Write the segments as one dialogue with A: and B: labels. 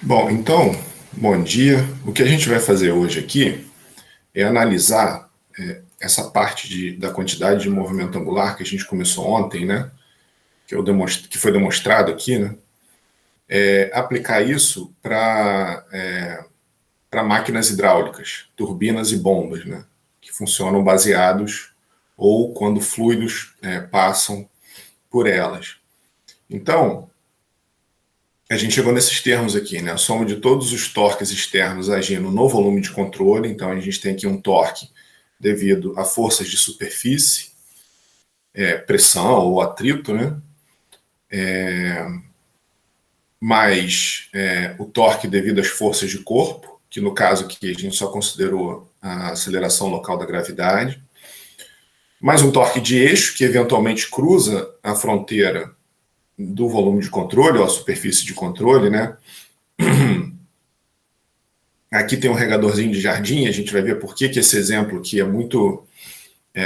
A: Bom, então, bom dia. O que a gente vai fazer hoje aqui é analisar essa parte da quantidade de movimento angular que a gente começou ontem, né? Que foi demonstrado aqui, né? Aplicar isso para máquinas hidráulicas, turbinas e bombas, né? Que funcionam baseados ou quando fluidos passam por elas. Então, a gente chegou nesses termos aqui, né? A soma de todos os torques externos agindo no volume de controle. Então, a gente tem aqui um torque devido a forças de superfície, pressão ou atrito, né? Mais o torque devido às forças de corpo, que no caso aqui a gente só considerou a aceleração local da gravidade. Mais um torque de eixo, que eventualmente cruza a fronteira do volume de controle, ou a superfície de controle, né? Aqui tem um regadorzinho de jardim, a gente vai ver por que esse exemplo aqui é muito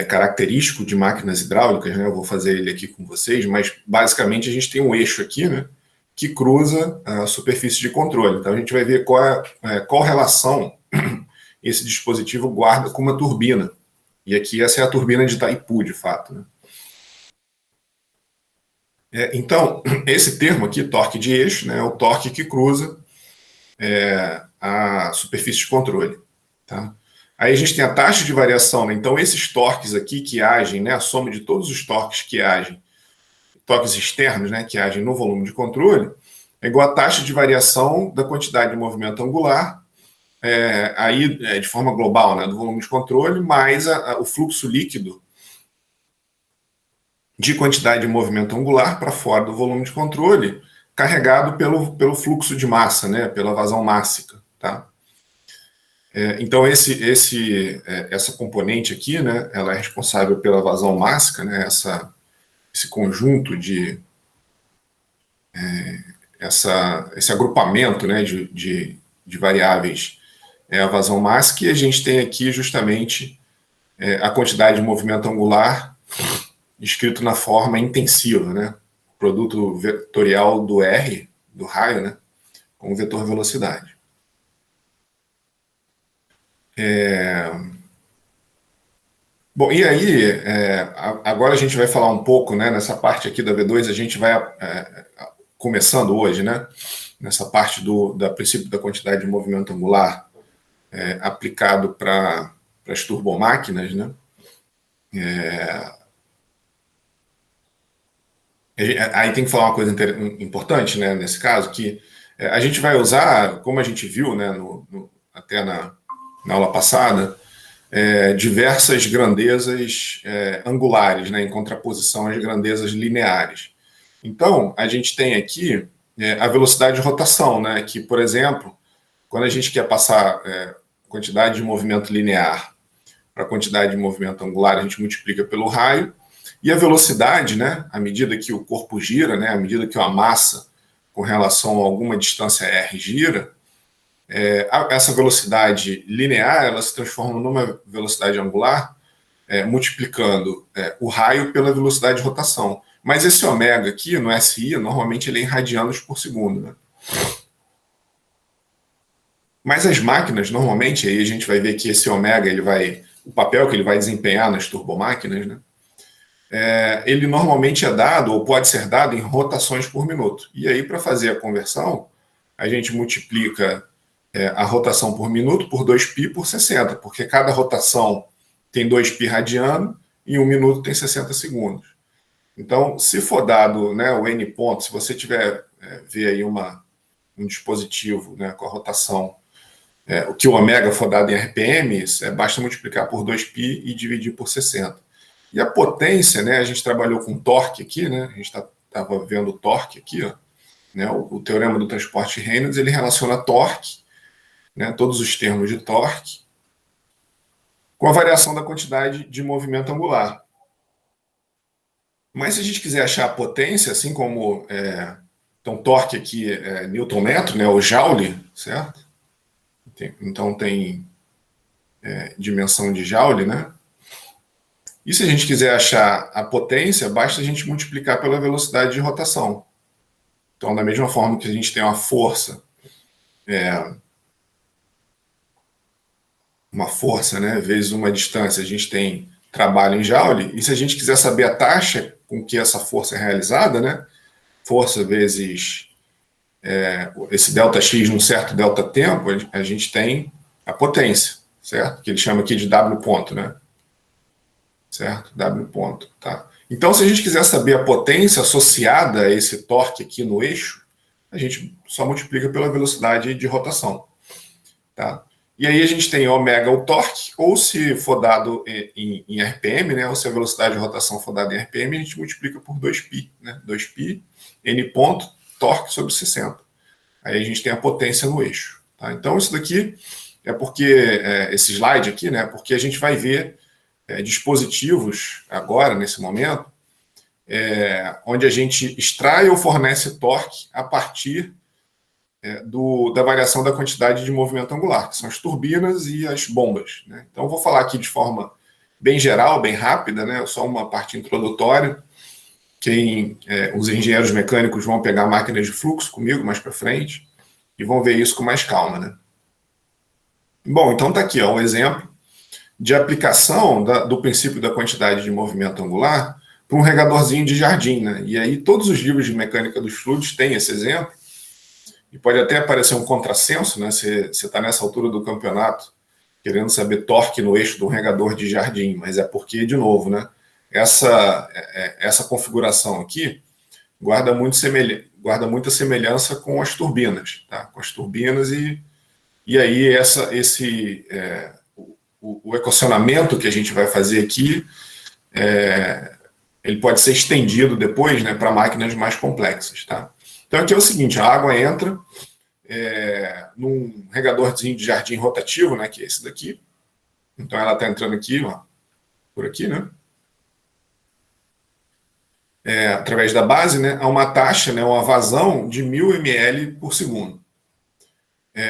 A: característico de máquinas hidráulicas, né? Eu vou fazer ele aqui com vocês, mas basicamente a gente tem um eixo aqui, né? Que cruza a superfície de controle. Então a gente vai ver qual relação esse dispositivo guarda com uma turbina. E aqui essa é a turbina de Itaipu, de fato, né? Então, esse termo aqui, torque de eixo, né, é o torque que cruza a superfície de controle. Tá? Aí a gente tem a taxa de variação, né? Então esses torques aqui que agem, né, a soma de todos os torques que agem, torques externos, né, que agem no volume de controle, é igual à taxa de variação da quantidade de movimento angular, de forma global, né, do volume de controle, mais o fluxo líquido de quantidade de movimento angular para fora do volume de controle, carregado pelo fluxo de massa, né, pela vazão mássica. Tá? Então, essa componente aqui, né, ela é responsável pela vazão mássica, né, esse conjunto esse agrupamento, né, de variáveis é a vazão mássica, e a gente tem aqui justamente a quantidade de movimento angular escrito na forma intensiva, né, produto vetorial do R, do raio, né, com o vetor velocidade. Bom, e aí, agora a gente vai falar um pouco, né, nessa parte aqui da V2, a gente vai começando hoje, né, nessa parte do princípio da quantidade de movimento angular aplicado para as turbomáquinas, né. Aí tem que falar uma coisa importante, né, nesse caso, que a gente vai usar, como a gente viu, né, até na aula passada, diversas grandezas angulares, né, em contraposição às grandezas lineares. Então, a gente tem aqui a velocidade de rotação, né, que, por exemplo, quando a gente quer passar quantidade de movimento linear para a quantidade de movimento angular, a gente multiplica pelo raio, e a velocidade, né, à medida que o corpo gira, né, à medida que a massa, com relação a alguma distância r, gira, essa velocidade linear ela se transforma numa velocidade angular, multiplicando o raio pela velocidade de rotação. Mas esse ômega aqui, no SI, normalmente ele é em radianos por segundo. Né? Mas as máquinas, normalmente, aí a gente vai ver que esse ômega, o papel que ele vai desempenhar nas turbomáquinas, né? Ele normalmente é dado, ou pode ser dado, em rotações por minuto. E aí, para fazer a conversão, a gente multiplica a rotação por minuto por 2π por 60, porque cada rotação tem 2π radiano e 1 minuto tem 60 segundos. Então, se for dado, né, o n ponto, se você tiver ver aí um dispositivo, né, com a rotação, o que o ômega for dado em RPM, basta multiplicar por 2π e dividir por 60. E a potência, né, a gente trabalhou com torque aqui, né, a gente estava vendo o torque aqui, ó, né, o teorema do transporte de Reynolds, ele relaciona torque, né, todos os termos de torque, com a variação da quantidade de movimento angular. Mas se a gente quiser achar a potência, assim como então torque aqui é Newton metro, né, o Joule, certo? Então tem dimensão de Joule, né? E se a gente quiser achar a potência, basta a gente multiplicar pela velocidade de rotação. Então, da mesma forma que a gente tem uma força uma força, né, vezes uma distância, a gente tem trabalho em Joule, e se a gente quiser saber a taxa com que essa força é realizada, né, força vezes esse ΔX num certo delta tempo, a gente tem a potência, certo? Que ele chama aqui de W ponto, né? Certo? W ponto, tá? Então, se a gente quiser saber a potência associada a esse torque aqui no eixo, a gente só multiplica pela velocidade de rotação, tá? E aí a gente tem ômega o torque, ou se for dado em RPM, né, ou se a velocidade de rotação for dada em RPM, a gente multiplica por 2π, né? 2π, n ponto, torque sobre 60. Aí a gente tem a potência no eixo, tá? Então isso daqui é porque, esse slide aqui, né, porque a gente vai ver dispositivos agora, nesse momento, onde a gente extrai ou fornece torque a partir da variação da quantidade de movimento angular, que são as turbinas e as bombas, né? Então eu vou falar aqui de forma bem geral, bem rápida, né, só uma parte introdutória. Os engenheiros mecânicos vão pegar máquinas de fluxo comigo mais para frente e vão ver isso com mais calma, né? Bom, então tá aqui, ó, um exemplo de aplicação do princípio da quantidade de movimento angular para um regadorzinho de jardim, né? E aí todos os livros de mecânica dos fluidos têm esse exemplo, e pode até parecer um contrassenso, né? Você está nessa altura do campeonato querendo saber torque no eixo de um regador de jardim, mas é porque, de novo, né? Essa configuração aqui guarda muita semelhança com as turbinas, tá? Com as turbinas e aí o equacionamento que a gente vai fazer aqui, ele pode ser estendido depois, né, para máquinas mais complexas, tá? Então aqui é o seguinte, a água entra num regadorzinho de jardim rotativo, né, que é esse daqui. Então ela está entrando aqui, ó, por aqui, né? Através da base, né, a uma taxa, né, uma vazão de 1000 ml por segundo.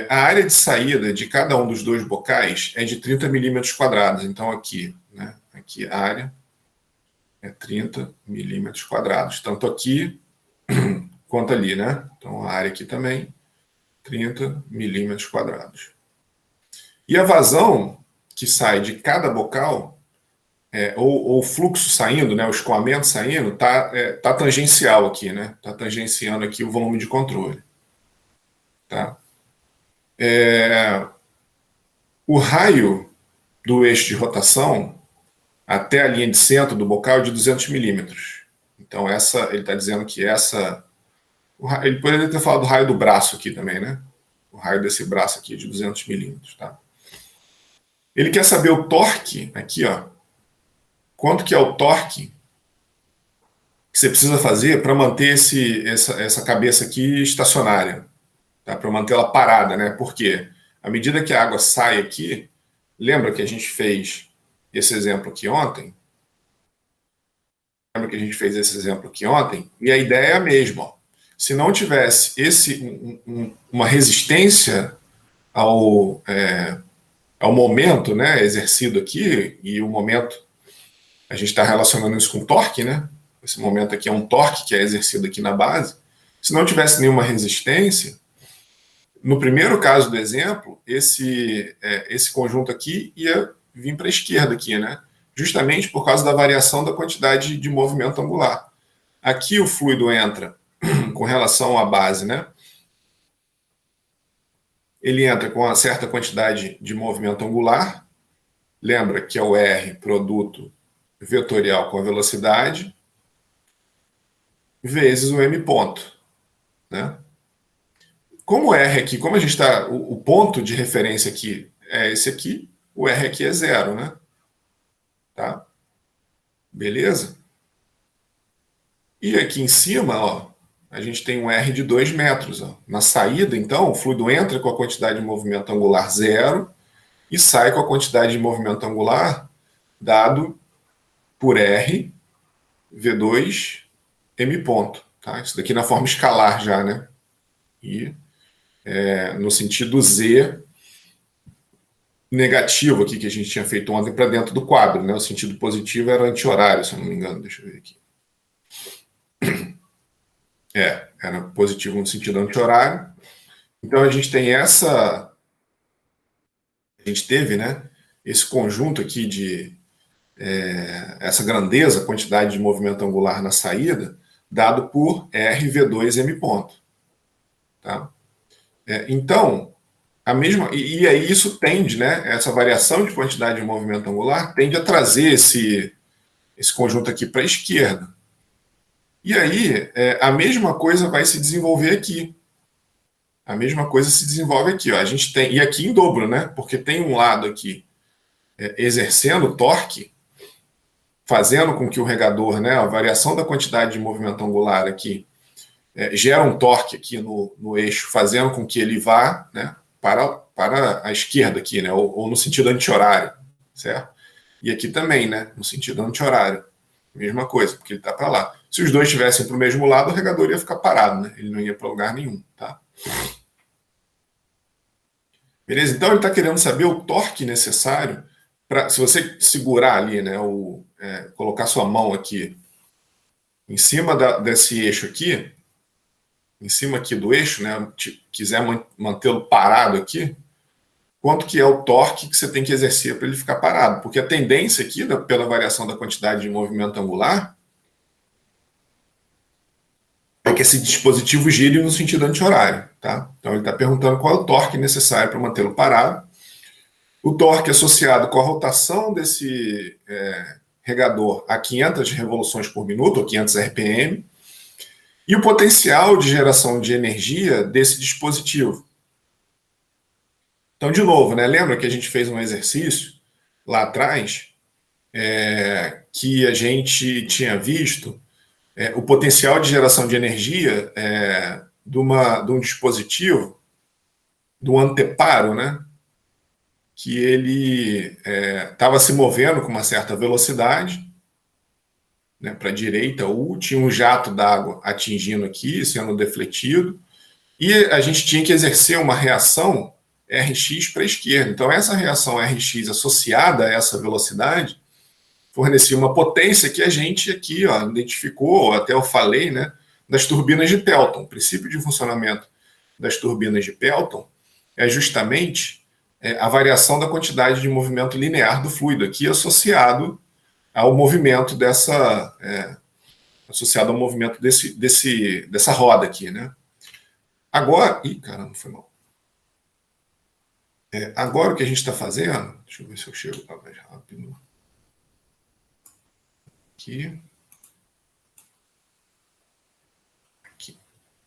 A: A área de saída de cada um dos dois bocais é de 30 milímetros quadrados. Então aqui, né, aqui a área é 30 milímetros quadrados, tanto aqui quanto ali, né? Então a área aqui também, 30 milímetros quadrados. E a vazão que sai de cada bocal, ou o fluxo saindo, né, o escoamento saindo, tá tangencial aqui, né? Tá tangenciando aqui o volume de controle. Tá? O raio do eixo de rotação até a linha de centro do bocal é de 200 milímetros. Então ele está dizendo que ele poderia ter falado do raio do braço aqui também, né? O raio desse braço aqui é de 200 milímetros, tá? Ele quer saber o torque, aqui, ó. Quanto que é o torque que você precisa fazer para manter essa cabeça aqui estacionária, tá? Para mantê-la parada, né? Porque à medida que a água sai aqui, lembra que a gente fez esse exemplo aqui ontem? Lembra que a gente fez esse exemplo aqui ontem? E a ideia é a mesma, ó. Se não tivesse uma resistência ao momento, né, exercido aqui, e o momento, a gente está relacionando isso com torque, né? Esse momento aqui é um torque que é exercido aqui na base. Se não tivesse nenhuma resistência, no primeiro caso do exemplo, esse conjunto aqui ia vir para a esquerda aqui, né? Justamente por causa da variação da quantidade de movimento angular. Aqui o fluido entra com relação à base, né? Ele entra com uma certa quantidade de movimento angular. Lembra que é o R, produto vetorial com a velocidade, vezes o M ponto, né? Como o R aqui, como a gente está, o ponto de referência aqui é esse aqui, o R aqui é zero, né? Tá? Beleza? E aqui em cima, ó, a gente tem um R de 2 metros. Ó. Na saída, então, o fluido entra com a quantidade de movimento angular zero e sai com a quantidade de movimento angular dado por R, V2, M ponto. Tá? Isso daqui na forma escalar já, né? E no sentido Z negativo aqui que a gente tinha feito ontem para dentro do quadro, né? O sentido positivo era anti-horário, se eu não me engano. Deixa eu ver aqui. Era positivo no sentido anti-horário. Então a gente tem a gente teve, né, esse conjunto aqui de essa grandeza, quantidade de movimento angular na saída, dado por RV2M ponto. Tá? Então, a mesma, e aí isso tende, né, essa variação de quantidade de movimento angular tende a trazer esse conjunto aqui para a esquerda. E aí, a mesma coisa vai se desenvolver aqui. A mesma coisa se desenvolve aqui. Ó. A gente tem, e aqui em dobro, né? Porque tem um lado aqui exercendo torque, fazendo com que o regador, né, a variação da quantidade de movimento angular aqui, gera um torque aqui no eixo, fazendo com que ele vá, né, para a esquerda aqui, né, ou no sentido anti-horário, certo? E aqui também, né, no sentido anti-horário. Mesma coisa, porque ele está para lá. Se os dois estivessem para o mesmo lado, o regador ia ficar parado, né? Ele não ia para lugar nenhum, tá? Beleza? Então ele está querendo saber o torque necessário para, se você segurar ali, né, colocar sua mão aqui em cima desse eixo aqui, em cima aqui do eixo, né, quiser mantê-lo parado aqui, quanto que é o torque que você tem que exercer para ele ficar parado? Porque a tendência aqui, pela variação da quantidade de movimento angular, é que esse dispositivo gire no sentido anti-horário. Tá? Então ele está perguntando qual é o torque necessário para mantê-lo parado. O torque associado com a rotação desse regador a 500 revoluções por minuto, ou 500 RPM, e o potencial de geração de energia desse dispositivo. Então, de novo, né, lembra que a gente fez um exercício lá atrás que a gente tinha visto o potencial de geração de energia de um dispositivo, do anteparo, né, que ele estava se movendo com uma certa velocidade, né, para a direita, tinha um jato d'água atingindo aqui, sendo defletido, e a gente tinha que exercer uma reação Rx para a esquerda. Então, essa reação Rx associada a essa velocidade fornecia uma potência que a gente aqui identificou, até eu falei, né, das turbinas de Pelton. O princípio de funcionamento das turbinas de Pelton é justamente a variação da quantidade de movimento linear do fluido, aqui associado ao movimento associado ao movimento dessa roda aqui, né? Agora, caramba, foi mal. Agora o que a gente está fazendo, deixa eu ver se eu chego mais rápido. Aqui.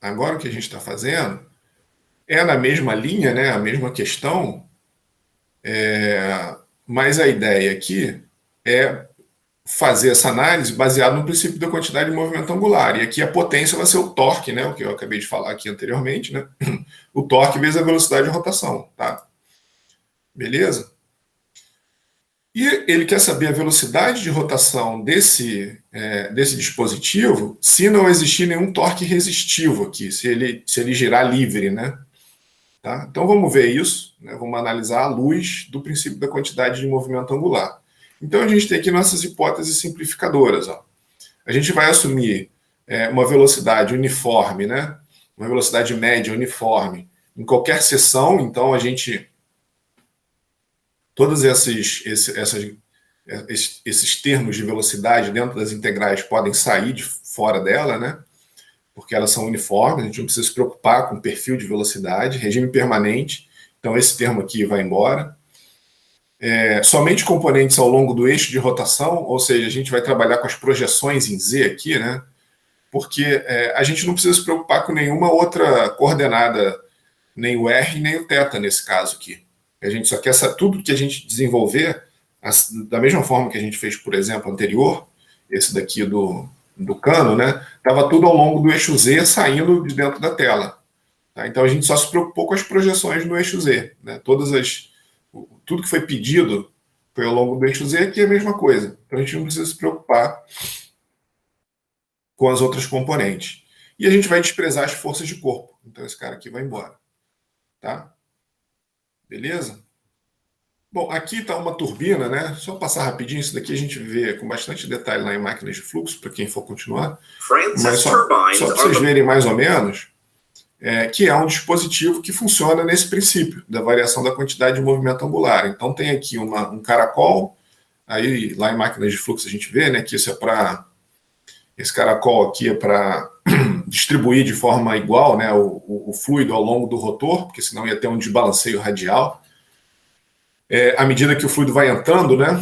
A: Agora o que a gente está fazendo é na mesma linha, né? A mesma questão, mas a ideia aqui é fazer essa análise baseada no princípio da quantidade de movimento angular. E aqui a potência vai ser o torque, né? O que eu acabei de falar aqui anteriormente, né? O torque vezes a velocidade de rotação, tá? Beleza? E ele quer saber a velocidade de rotação desse dispositivo se não existir nenhum torque resistivo aqui, se ele girar livre, né? Tá? Então vamos ver isso, né? Vamos analisar à luz do princípio da quantidade de movimento angular. Então a gente tem aqui nossas hipóteses simplificadoras. Ó. A gente vai assumir uma velocidade uniforme, né? Uma velocidade média uniforme em qualquer seção, então a gente... Todos esses termos de velocidade dentro das integrais podem sair de fora dela, né? Porque elas são uniformes, a gente não precisa se preocupar com o perfil de velocidade, regime permanente, então esse termo aqui vai embora. Somente componentes ao longo do eixo de rotação, ou seja, a gente vai trabalhar com as projeções em Z aqui, né? Porque a gente não precisa se preocupar com nenhuma outra coordenada, nem o R, nem o θ nesse caso aqui. A gente só quer tudo que a gente desenvolver, da mesma forma que a gente fez, por exemplo, anterior, esse daqui do cano, né? Estava tudo ao longo do eixo Z saindo de dentro da tela. Tá? Então a gente só se preocupou com as projeções no eixo Z. Né? Tudo que foi pedido foi ao longo do eixo Z, que é a mesma coisa. Então a gente não precisa se preocupar com as outras componentes. E a gente vai desprezar as forças de corpo. Então esse cara aqui vai embora. Tá? Beleza? Bom, aqui está uma turbina, né? Só passar rapidinho, isso daqui a gente vê com bastante detalhe lá em máquinas de fluxo, para quem for continuar. Mas só para vocês verem mais ou menos, que é um dispositivo que funciona nesse princípio da variação da quantidade de movimento angular. Então tem aqui um caracol, aí lá em máquinas de fluxo a gente vê, né, que esse caracol aqui é para distribuir de forma igual, né, o fluido ao longo do rotor, porque senão ia ter um desbalanceio radial. À medida que o fluido vai entrando, né,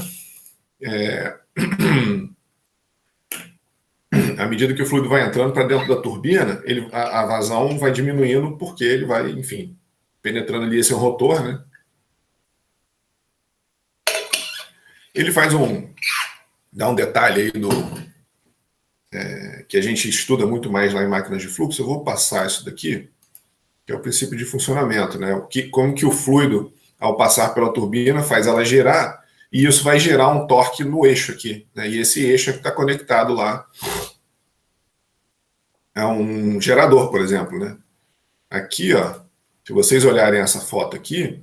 A: à medida que o fluido vai entrando para dentro da turbina, a vazão vai diminuindo porque ele vai, enfim, penetrando ali esse rotor, né? Ele dá um detalhe aí que a gente estuda muito mais lá em máquinas de fluxo. Eu vou passar isso daqui, que é o princípio de funcionamento, né? Como que o fluido, ao passar pela turbina, faz ela girar, e isso vai gerar um torque no eixo aqui, né? E esse eixo é que está conectado lá a um gerador, por exemplo, né? Aqui, ó, se vocês olharem essa foto aqui,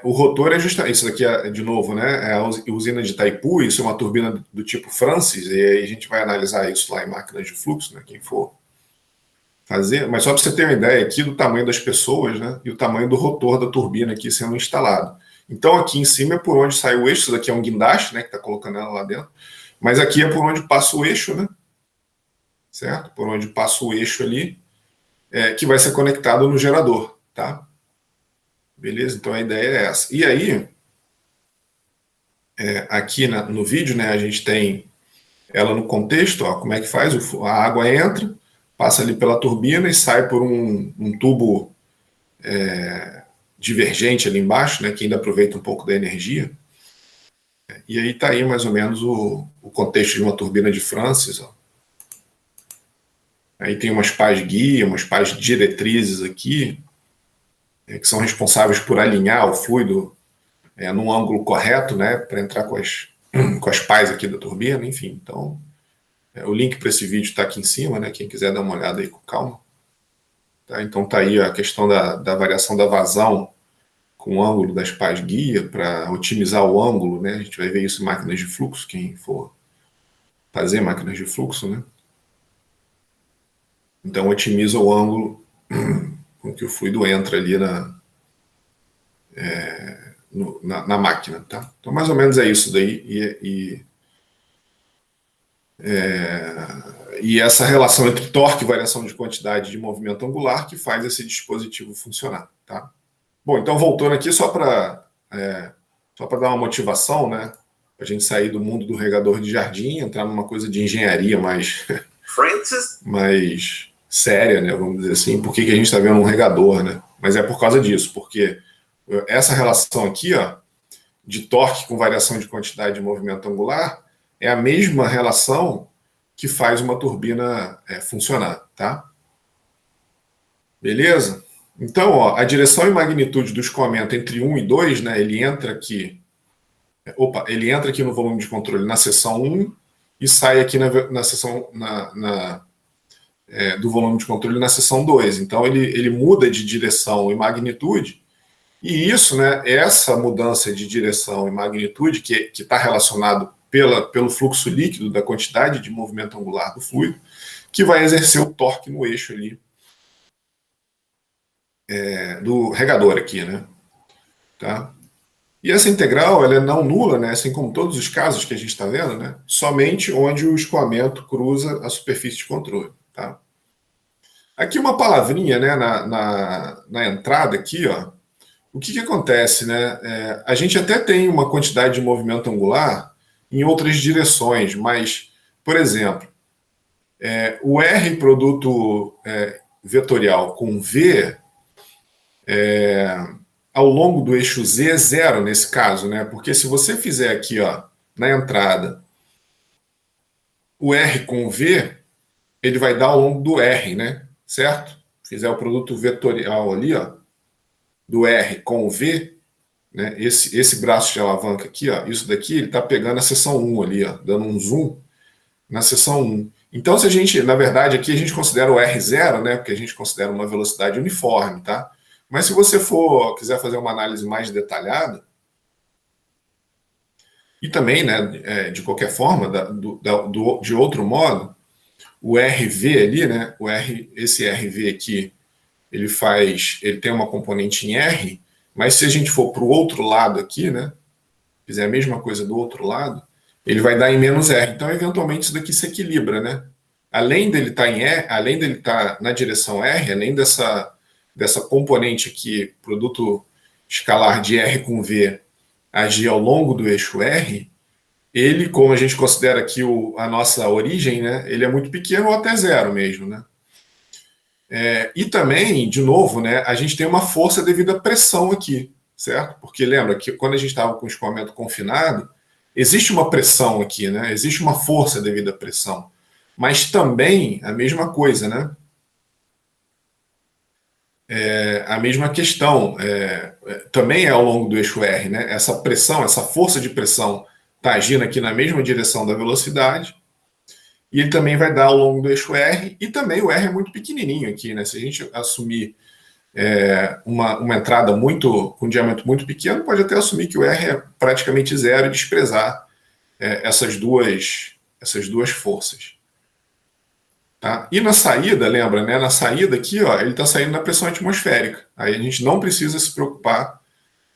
A: o rotor é justamente, isso daqui de novo, né, é a usina de Itaipu, isso é uma turbina do tipo Francis, e aí a gente vai analisar isso lá em máquinas de fluxo, né, quem for fazer, mas só para você ter uma ideia aqui do tamanho das pessoas, né, e o tamanho do rotor da turbina aqui sendo instalado. Então aqui em cima é por onde sai o eixo, isso daqui é um guindaste, né, que está colocando ela lá dentro, mas aqui é por onde passa o eixo, né, certo? Por onde passa o eixo ali, que vai ser conectado no gerador, tá? Beleza? Então a ideia é essa. E aí, aqui no vídeo, né, a gente tem ela no contexto, ó, como é que faz? A água entra, passa ali pela turbina e sai por um tubo divergente ali embaixo, né, que ainda aproveita um pouco da energia. E aí está aí mais ou menos o contexto de uma turbina de Francis. Ó. Aí tem umas pás guia, umas pás diretrizes aqui, que são responsáveis por alinhar o fluido num ângulo correto, né, para entrar com as pás aqui da turbina, enfim. Então, o link para esse vídeo está aqui em cima, né, quem quiser dar uma olhada aí com calma. Tá? Então está aí a questão da variação da vazão com o ângulo das pás guia para otimizar o ângulo, né? A gente vai ver isso em máquinas de fluxo, quem for fazer máquinas de fluxo, né? Então otimiza o ângulo com que o fluido entra ali na máquina, tá? Então mais ou menos é isso daí e essa relação entre torque e variação de quantidade de movimento angular que faz esse dispositivo funcionar, tá? Bom, então voltando aqui só para dar uma motivação, né? A gente sair do mundo do regador de jardim, entrar numa coisa de engenharia mais séria, né? Vamos dizer assim. Por que a gente está vendo um regador, né? Mas é por causa disso, porque essa relação aqui, ó, de torque com variação de quantidade de movimento angular é a mesma relação que faz uma turbina funcionar, tá? Beleza? Então, ó, a direção e magnitude do escoamento entre 1 e 2, né, ele entra aqui no volume de controle na seção 1 e sai aqui na seção do volume de controle na seção 2. Então, ele muda de direção e magnitude, e isso, né, essa mudança de direção e magnitude, que está relacionado pelo fluxo líquido da quantidade de movimento angular do fluido, que vai exercer o torque no eixo ali do regador aqui, né? Tá? E essa integral ela é não nula, né? Assim como todos os casos que a gente está vendo, né? Somente onde o escoamento cruza a superfície de controle. Tá? Aqui uma palavrinha, né? Na entrada aqui, ó. O que acontece, né? A gente até tem uma quantidade de movimento angular em outras direções, mas, por exemplo, o R produto vetorial com V ao longo do eixo Z é zero nesse caso, né? Porque se você fizer aqui, ó, na entrada, o R com o V, ele vai dar ao longo do R, né? Certo? Fizer o produto vetorial ali, ó, do R com o V, né? Esse braço de alavanca aqui, ó, isso daqui, ele está pegando a seção 1 ali, ó, dando um zoom na seção 1. Então, se a gente, na verdade, aqui a gente considera o R0, né? Porque a gente considera uma velocidade uniforme, tá? Mas se você quiser fazer uma análise mais detalhada, e também, né, de qualquer forma, de outro modo, o RV ali, né, esse RV aqui, ele tem uma componente em R, mas se a gente for para o outro lado aqui, né, fizer a mesma coisa do outro lado, ele vai dar em menos R. Então, eventualmente, isso daqui se equilibra, né? Além dele estar em R, além dele estar na direção R, além dessa componente aqui, produto escalar de R com V, agir ao longo do eixo R, ele, como a gente considera aqui a nossa origem, né, ele é muito pequeno ou até zero mesmo, né? E também, de novo, né, a gente tem uma força devido à pressão aqui, certo? Porque lembra que quando a gente estava com o escoamento confinado, existe uma pressão aqui, né? Existe uma força devido à pressão. Mas também a mesma coisa, né? A mesma questão, também é ao longo do eixo R, né? Essa pressão, essa força de pressão está agindo aqui na mesma direção da velocidade, e ele também vai dar ao longo do eixo R, e também o R é muito pequenininho aqui, né? Se a gente assumir uma entrada com um diâmetro muito pequeno, pode até assumir que o R é praticamente zero e desprezar essas duas forças. Tá? E na saída, lembra, né? Na saída aqui, ó, ele está saindo na pressão atmosférica. Aí a gente não precisa se preocupar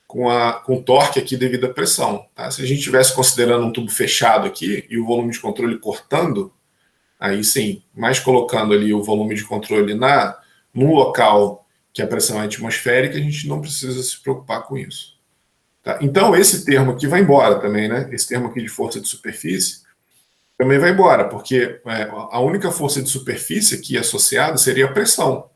A: com o torque aqui devido à pressão. Tá? Se a gente estivesse considerando um tubo fechado aqui e o volume de controle cortando, aí sim, mas colocando ali o volume de controle num local que a pressão é atmosférica, a gente não precisa se preocupar com isso. Tá? Então, esse termo aqui vai embora também, né? Esse termo aqui de força de superfície também vai embora, porque a única força de superfície aqui associada seria a pressão.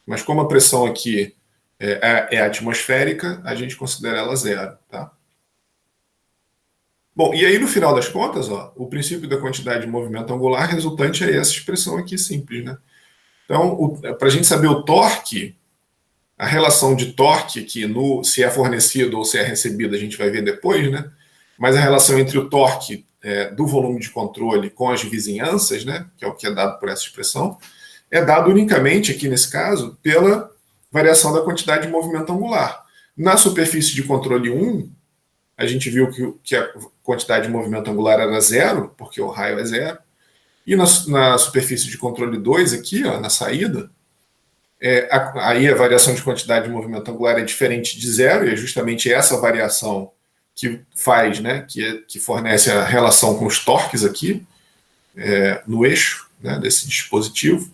A: Mas como a pressão aqui é atmosférica, a gente considera ela zero. Tá? Bom, e aí no final das contas, ó, o princípio da quantidade de movimento angular resultante é essa expressão aqui simples. Né? Então, para a gente saber o torque, a relação de torque aqui, se é fornecido ou se é recebido, a gente vai ver depois, né? Mas a relação entre o torque do volume de controle com as vizinhanças, né, que é o que é dado por essa expressão, é dado unicamente, aqui nesse caso, pela variação da quantidade de movimento angular. Na superfície de controle 1, a gente viu que a quantidade de movimento angular era zero, porque o raio é zero, e na superfície de controle 2, aqui, ó, na saída, aí a variação de quantidade de movimento angular é diferente de zero, e é justamente essa variação que faz, né, que fornece a relação com os torques aqui no eixo, né, desse dispositivo.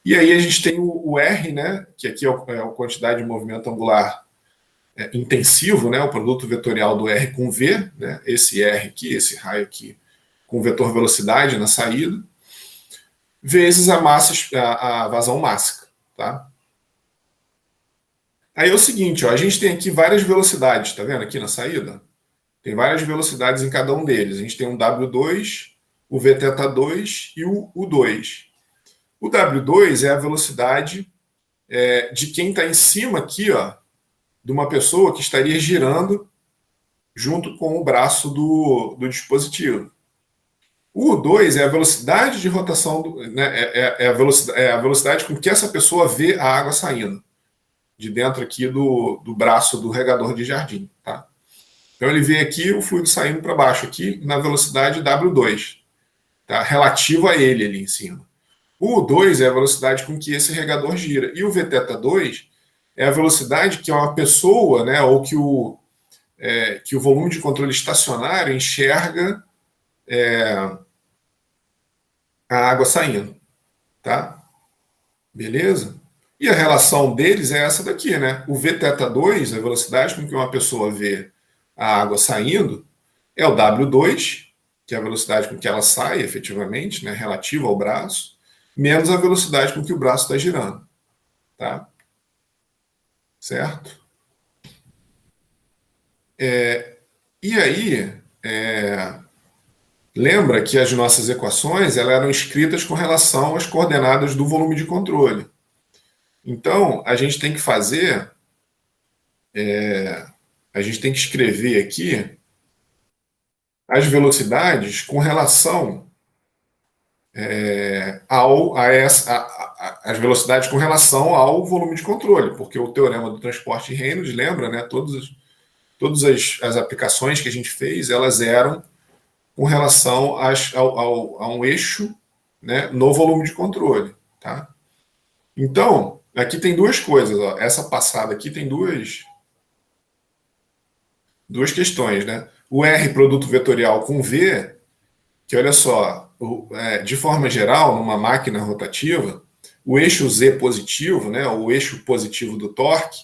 A: E aí a gente tem o R, né, que aqui é a quantidade de movimento angular intensivo, né, o produto vetorial do R com V, né, esse R aqui, esse raio aqui, com vetor velocidade na saída, vezes a vazão mássica. Tá? Aí é o seguinte, ó, a gente tem aqui várias velocidades, tá vendo aqui na saída? Tem várias velocidades em cada um deles. A gente tem um W2, o Vθ2 e o U2. O W2 é a velocidade de quem está em cima aqui, ó, de uma pessoa que estaria girando junto com o braço do dispositivo. O U2 é a velocidade de rotação, né, a velocidade com que essa pessoa vê a água saindo de dentro aqui do braço do regador de jardim. Tá? Então ele vê aqui o fluido saindo para baixo, aqui na velocidade W2, tá? Relativo a ele ali em cima. O U2 é a velocidade com que esse regador gira. E o Vθ2 é a velocidade que uma pessoa, né, ou que o volume de controle estacionário enxerga a água saindo. Tá? Beleza? E a relação deles é essa daqui, né? O Vθ2, a velocidade com que uma pessoa vê a água saindo, é o W2, que é a velocidade com que ela sai efetivamente, né, relativa ao braço, menos a velocidade com que o braço está girando. Tá? Certo? E aí, lembra que as nossas equações elas eram escritas com relação às coordenadas do volume de controle. Então, a gente tem que fazer, a gente tem que escrever aqui as velocidades com relação as velocidades com relação ao volume de controle, porque o teorema do transporte de Reynolds, lembra, né? Todas as aplicações que a gente fez, elas eram com relação a um eixo, né, no volume de controle. Tá? Então, aqui tem duas coisas. Ó. Essa passada aqui tem duas questões, né? O R produto vetorial com V, que olha só, de forma geral, numa máquina rotativa, o eixo Z positivo, né, o eixo positivo do torque,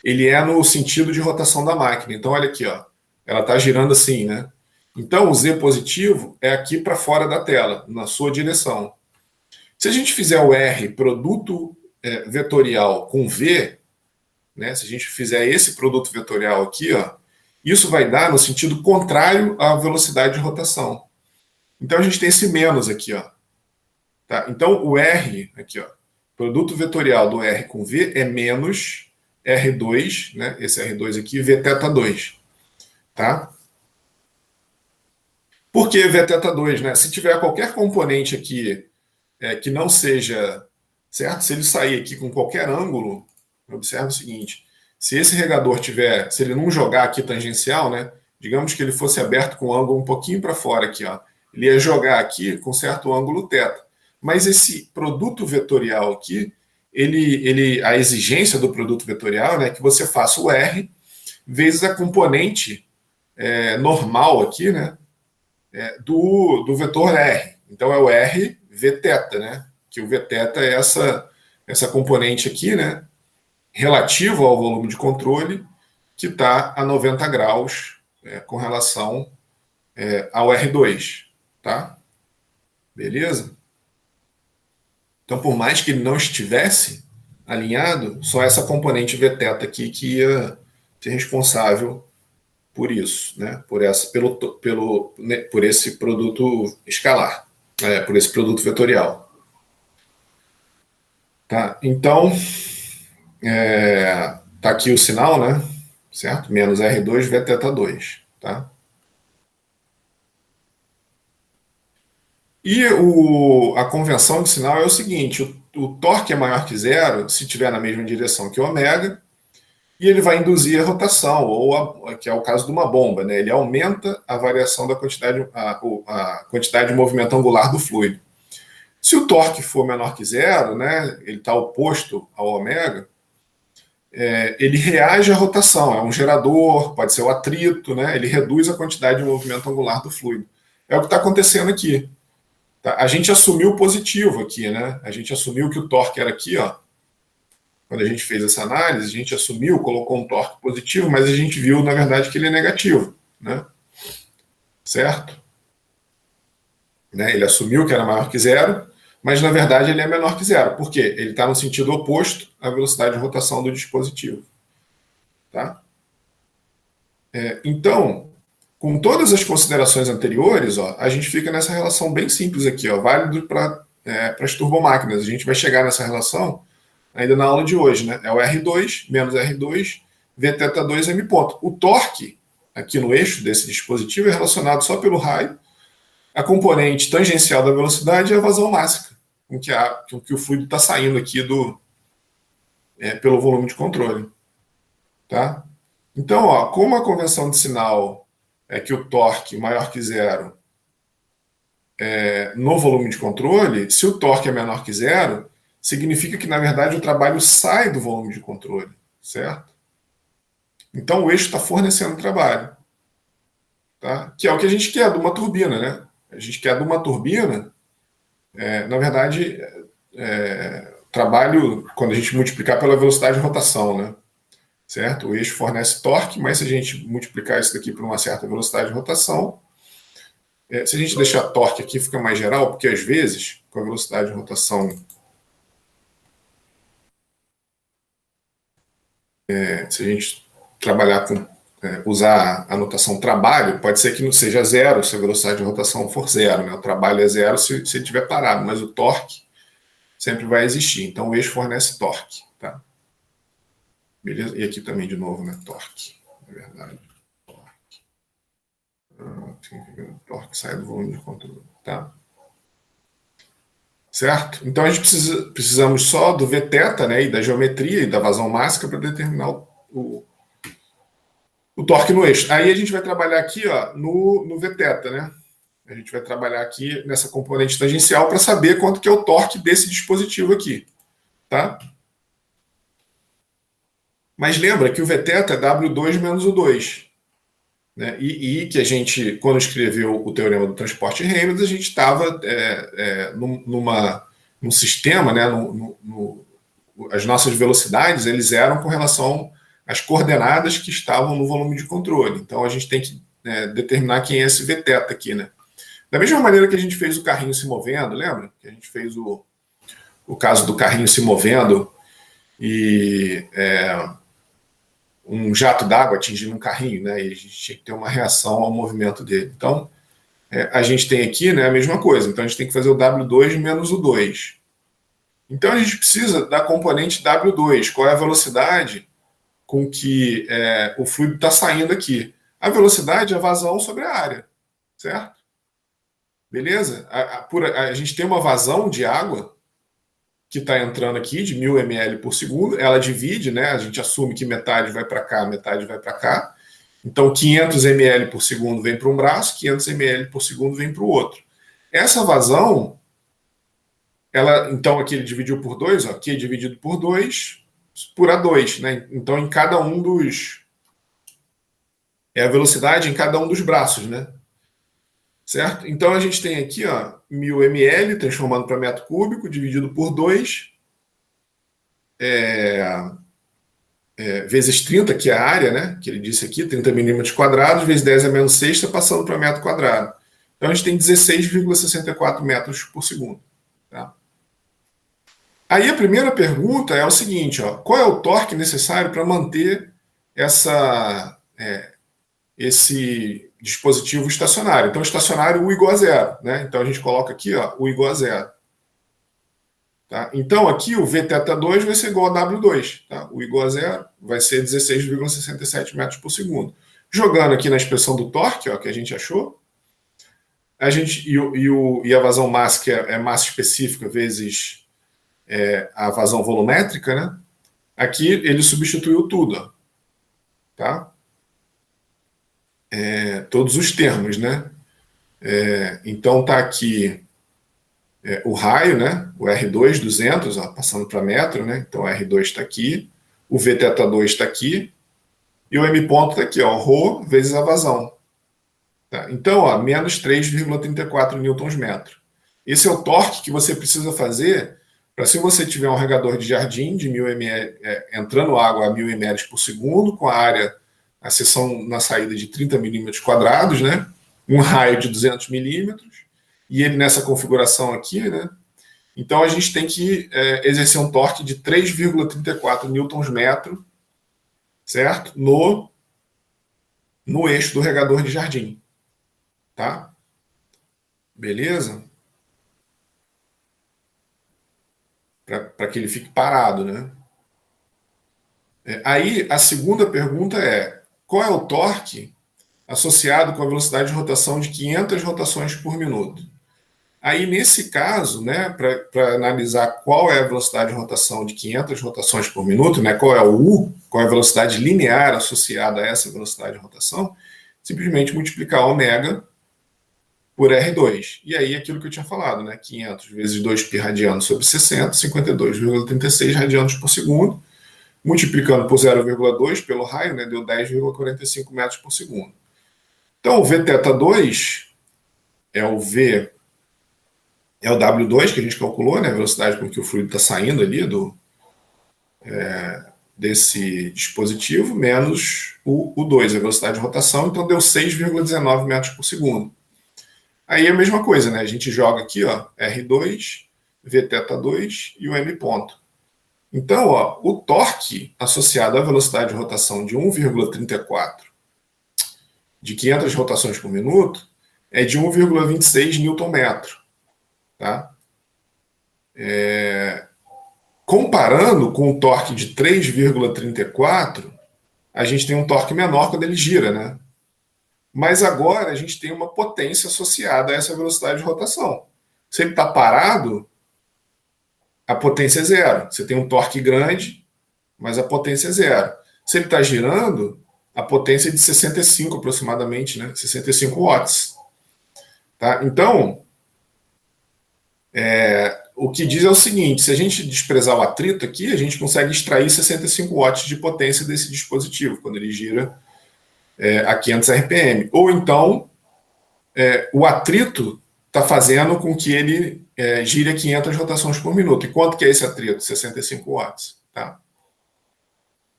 A: ele é no sentido de rotação da máquina. Então, olha aqui, ó, ela está girando assim, né? Então, o Z positivo é aqui para fora da tela, na sua direção. Se a gente fizer o R produto vetorial com V, né, se a gente fizer esse produto vetorial aqui, ó, isso vai dar no sentido contrário à velocidade de rotação. Então, a gente tem esse menos aqui, ó. Tá? Então, o R, aqui, ó, produto vetorial do R com V é menos R2, né? Esse R2 aqui, Vθ2. Tá? Por que Vθ2? Né? Se tiver qualquer componente aqui que não seja, certo? Se ele sair aqui com qualquer ângulo, observe o seguinte, se esse regador tiver, se ele não jogar aqui tangencial, né? Digamos que ele fosse aberto com o ângulo um pouquinho para fora aqui, ó. Ele ia jogar aqui com certo ângulo θ. Mas esse produto vetorial aqui, a exigência do produto vetorial é que você faça o R vezes a componente normal aqui, né, do vetor R. Então é o R Vθ, né, que o Vθ é essa componente aqui, né, relativo ao volume de controle, que está a 90 graus com relação ao R2, tá? Beleza? Então, por mais que ele não estivesse alinhado, só essa componente Vθ aqui que ia ser responsável por isso, né? Por esse produto escalar, por esse produto vetorial. Tá? Então, tá aqui o sinal, né? Certo? Menos R2, Vθ2, tá? E a convenção de sinal é o seguinte, o torque é maior que zero se estiver na mesma direção que o ômega, e ele vai induzir a rotação, que é o caso de uma bomba, né? Ele aumenta a variação da quantidade, a quantidade de movimento angular do fluido. Se o torque for menor que zero, né, ele está oposto ao ômega, ele reage à rotação, é um gerador, pode ser o atrito, né? Ele reduz a quantidade de movimento angular do fluido. É o que está acontecendo aqui. Tá? A gente assumiu positivo aqui, né? A gente assumiu que o torque era aqui, ó. Quando a gente fez essa análise, a gente assumiu, colocou um torque positivo, mas a gente viu, na verdade, que ele é negativo, né? Certo? Né? Ele assumiu que era maior que zero, mas na verdade ele é menor que zero. Por quê? Ele está no sentido oposto à velocidade de rotação do dispositivo. Tá? Então, com todas as considerações anteriores, ó, a gente fica nessa relação bem simples aqui, ó, válido para as turbomáquinas. A gente vai chegar nessa relação ainda na aula de hoje, né? É o R2 menos R2, Vθ2 M ponto. O torque aqui no eixo desse dispositivo é relacionado só pelo raio, a componente tangencial da velocidade e a vazão máxima, com que o fluido está saindo aqui pelo volume de controle. Tá? Então, ó, como a convenção de sinal é que o torque maior que zero no volume de controle, se o torque é menor que zero, significa que, na verdade, o trabalho sai do volume de controle, certo? Então, o eixo está fornecendo trabalho, tá? Que é o que a gente quer de uma turbina, né? A gente quer de uma turbina, na verdade, trabalho quando a gente multiplicar pela velocidade de rotação, né? Certo? O eixo fornece torque, mas se a gente multiplicar isso daqui por uma certa velocidade de rotação, se a gente deixar torque aqui, fica mais geral, porque às vezes, com a velocidade de rotação, se a gente trabalhar com usar a notação trabalho, pode ser que não seja zero se a velocidade de rotação for zero, né? O trabalho é zero se ele estiver parado, mas o torque sempre vai existir. Então o eixo fornece torque, tá? Beleza? E aqui também de novo, né? Torque, na verdade. Torque sai do volume de controle, tá? Certo? Então a gente precisamos só do Vθ, né, e da geometria e da vazão máxima para determinar o torque no eixo. Aí a gente vai trabalhar aqui, ó, no Vθ, né? A gente vai trabalhar aqui nessa componente tangencial para saber quanto que é o torque desse dispositivo aqui, tá? Mas lembra que o Vθ é W2 menos o 2. Né? E que a gente, quando escreveu o teorema do transporte Reynolds, a gente estava num sistema, né? As nossas velocidades eles eram com relação às coordenadas que estavam no volume de controle. Então a gente tem que determinar quem é esse Vθ aqui, né? Da mesma maneira que a gente fez o carrinho se movendo, lembra? Que a gente fez o caso do carrinho se movendo e um jato d'água atingindo um carrinho, né? E a gente tinha que ter uma reação ao movimento dele. Então, a gente tem aqui, né, a mesma coisa. Então, a gente tem que fazer o W2 menos o 2. Então, a gente precisa da componente W2. Qual é a velocidade com que o fluido está saindo aqui? A velocidade é a vazão sobre a área, certo? Beleza? A gente tem uma vazão de água que está entrando aqui de 1000 ml por segundo, ela divide, né? A gente assume que metade vai para cá, metade vai para cá. Então, 500 ml por segundo vem para um braço, 500 ml por segundo vem para o outro. Essa vazão, então aqui ele dividiu por 2, aqui é dividido por 2, por A2, né? Então, em cada um dos... É a velocidade em cada um dos braços, né? Certo? Então, a gente tem aqui, 1000 ml, transformando para metro cúbico, dividido por 2, vezes 30, que é a área, né? Que ele disse aqui, 30 milímetros quadrados, vezes 10 a menos 6, passando para metro quadrado. Então, a gente tem 16,64 metros por segundo. Tá? Aí, a primeira pergunta é o seguinte, qual é o torque necessário para manter esse dispositivo estacionário? Então, estacionário U igual a zero. Né? Então, a gente coloca aqui U igual a zero. Tá? Então, aqui o Vθ2 vai ser igual a W2. Tá? O igual a zero vai ser 16,67 metros por segundo. Jogando aqui na expressão do torque, que a gente achou, e a vazão massa, que é massa específica vezes a vazão volumétrica, né? Aqui ele substituiu tudo. Tá? Todos os termos, né? Então, está aqui o raio, né? O R2, 200, passando para metro, né? Então, o R2 está aqui, o Vθ2 está aqui, e o M ponto está aqui, ρ vezes a vazão. Tá? Então, menos 3,34 newtons-metro. Esse é o torque que você precisa fazer para, se você tiver um regador de jardim de 1000 ml, entrando água a 1000 ml por segundo, com a área, a seção na saída de 30 milímetros quadrados, né? Um raio de 200 milímetros, e ele nessa configuração aqui, né? Então, a gente tem que exercer um torque de 3,34 newtons-metro, certo? No eixo do regador de jardim. Tá? Beleza? Para que ele fique parado, né? Aí, a segunda pergunta é: qual é o torque associado com a velocidade de rotação de 500 rotações por minuto? Aí, nesse caso, né, para analisar qual é a velocidade de rotação de 500 rotações por minuto, né, qual é o U, qual é a velocidade linear associada a essa velocidade de rotação, simplesmente multiplicar ômega por R2. E aí, aquilo que eu tinha falado, né, 500 vezes 2π radianos sobre 60, 52,36 radianos por segundo, multiplicando por 0,2 pelo raio, né, deu 10,45 metros por segundo. Então, o Vθ2 é o W2 que a gente calculou, né, a velocidade com que o fluido está saindo ali desse dispositivo, menos o 2, a velocidade de rotação, então deu 6,19 metros por segundo. Aí é a mesma coisa, né, a gente joga aqui, R2, Vθ2 e o M ponto. Então, o torque associado à velocidade de rotação de 1,34 de 500 rotações por minuto é de 1,26 newton-metro. Tá? Comparando com o torque de 3,34, a gente tem um torque menor quando ele gira, né? Mas agora a gente tem uma potência associada a essa velocidade de rotação. Se ele está parado, a potência é zero. Você tem um torque grande, mas a potência é zero. Se ele está girando, a potência é de 65 aproximadamente, né? 65 watts. Tá? Então, o que diz é o seguinte: se a gente desprezar o atrito aqui, a gente consegue extrair 65 watts de potência desse dispositivo, quando ele gira a 500 RPM. Ou então, o atrito está fazendo com que ele gire a 500 rotações por minuto. E quanto que é esse atrito? 65 watts. Tá?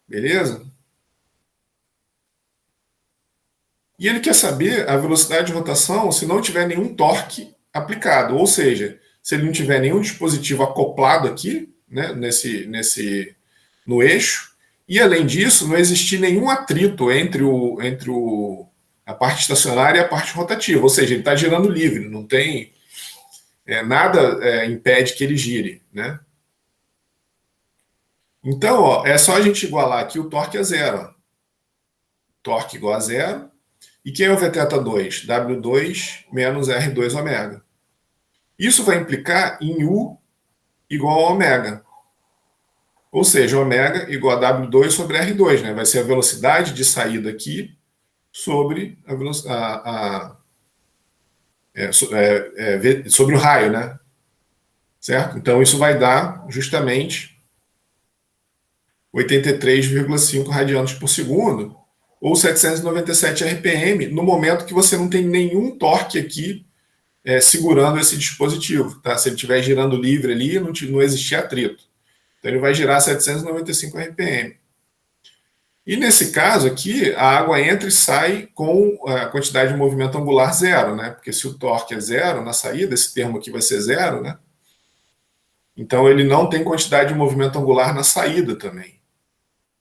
A: Beleza? E ele quer saber a velocidade de rotação se não tiver nenhum torque aplicado. Ou seja, se ele não tiver nenhum dispositivo acoplado aqui, né, no eixo, e além disso, não existir nenhum atrito entre a parte estacionária e a parte rotativa. Ou seja, ele está girando livre, não tem nada impede que ele gire, né? Então, ó, é só a gente igualar aqui o torque a zero. Torque igual a zero. E quem é o Vθ2? W2 menos R2 ômega. Isso vai implicar em U igual a ômega. Ou seja, ômega igual a W2 sobre R2, né? Vai ser a velocidade de saída aqui sobre sobre o raio, né? Certo? Então isso vai dar justamente 83,5 radianos por segundo, ou 797 RPM, no momento que você não tem nenhum torque aqui segurando esse dispositivo. Tá? Se ele estiver girando livre ali, não existir atrito. Então ele vai girar 795 RPM. E nesse caso aqui, a água entra e sai com a quantidade de movimento angular zero, né? Porque se o torque é zero na saída, esse termo aqui vai ser zero, né? Então ele não tem quantidade de movimento angular na saída também.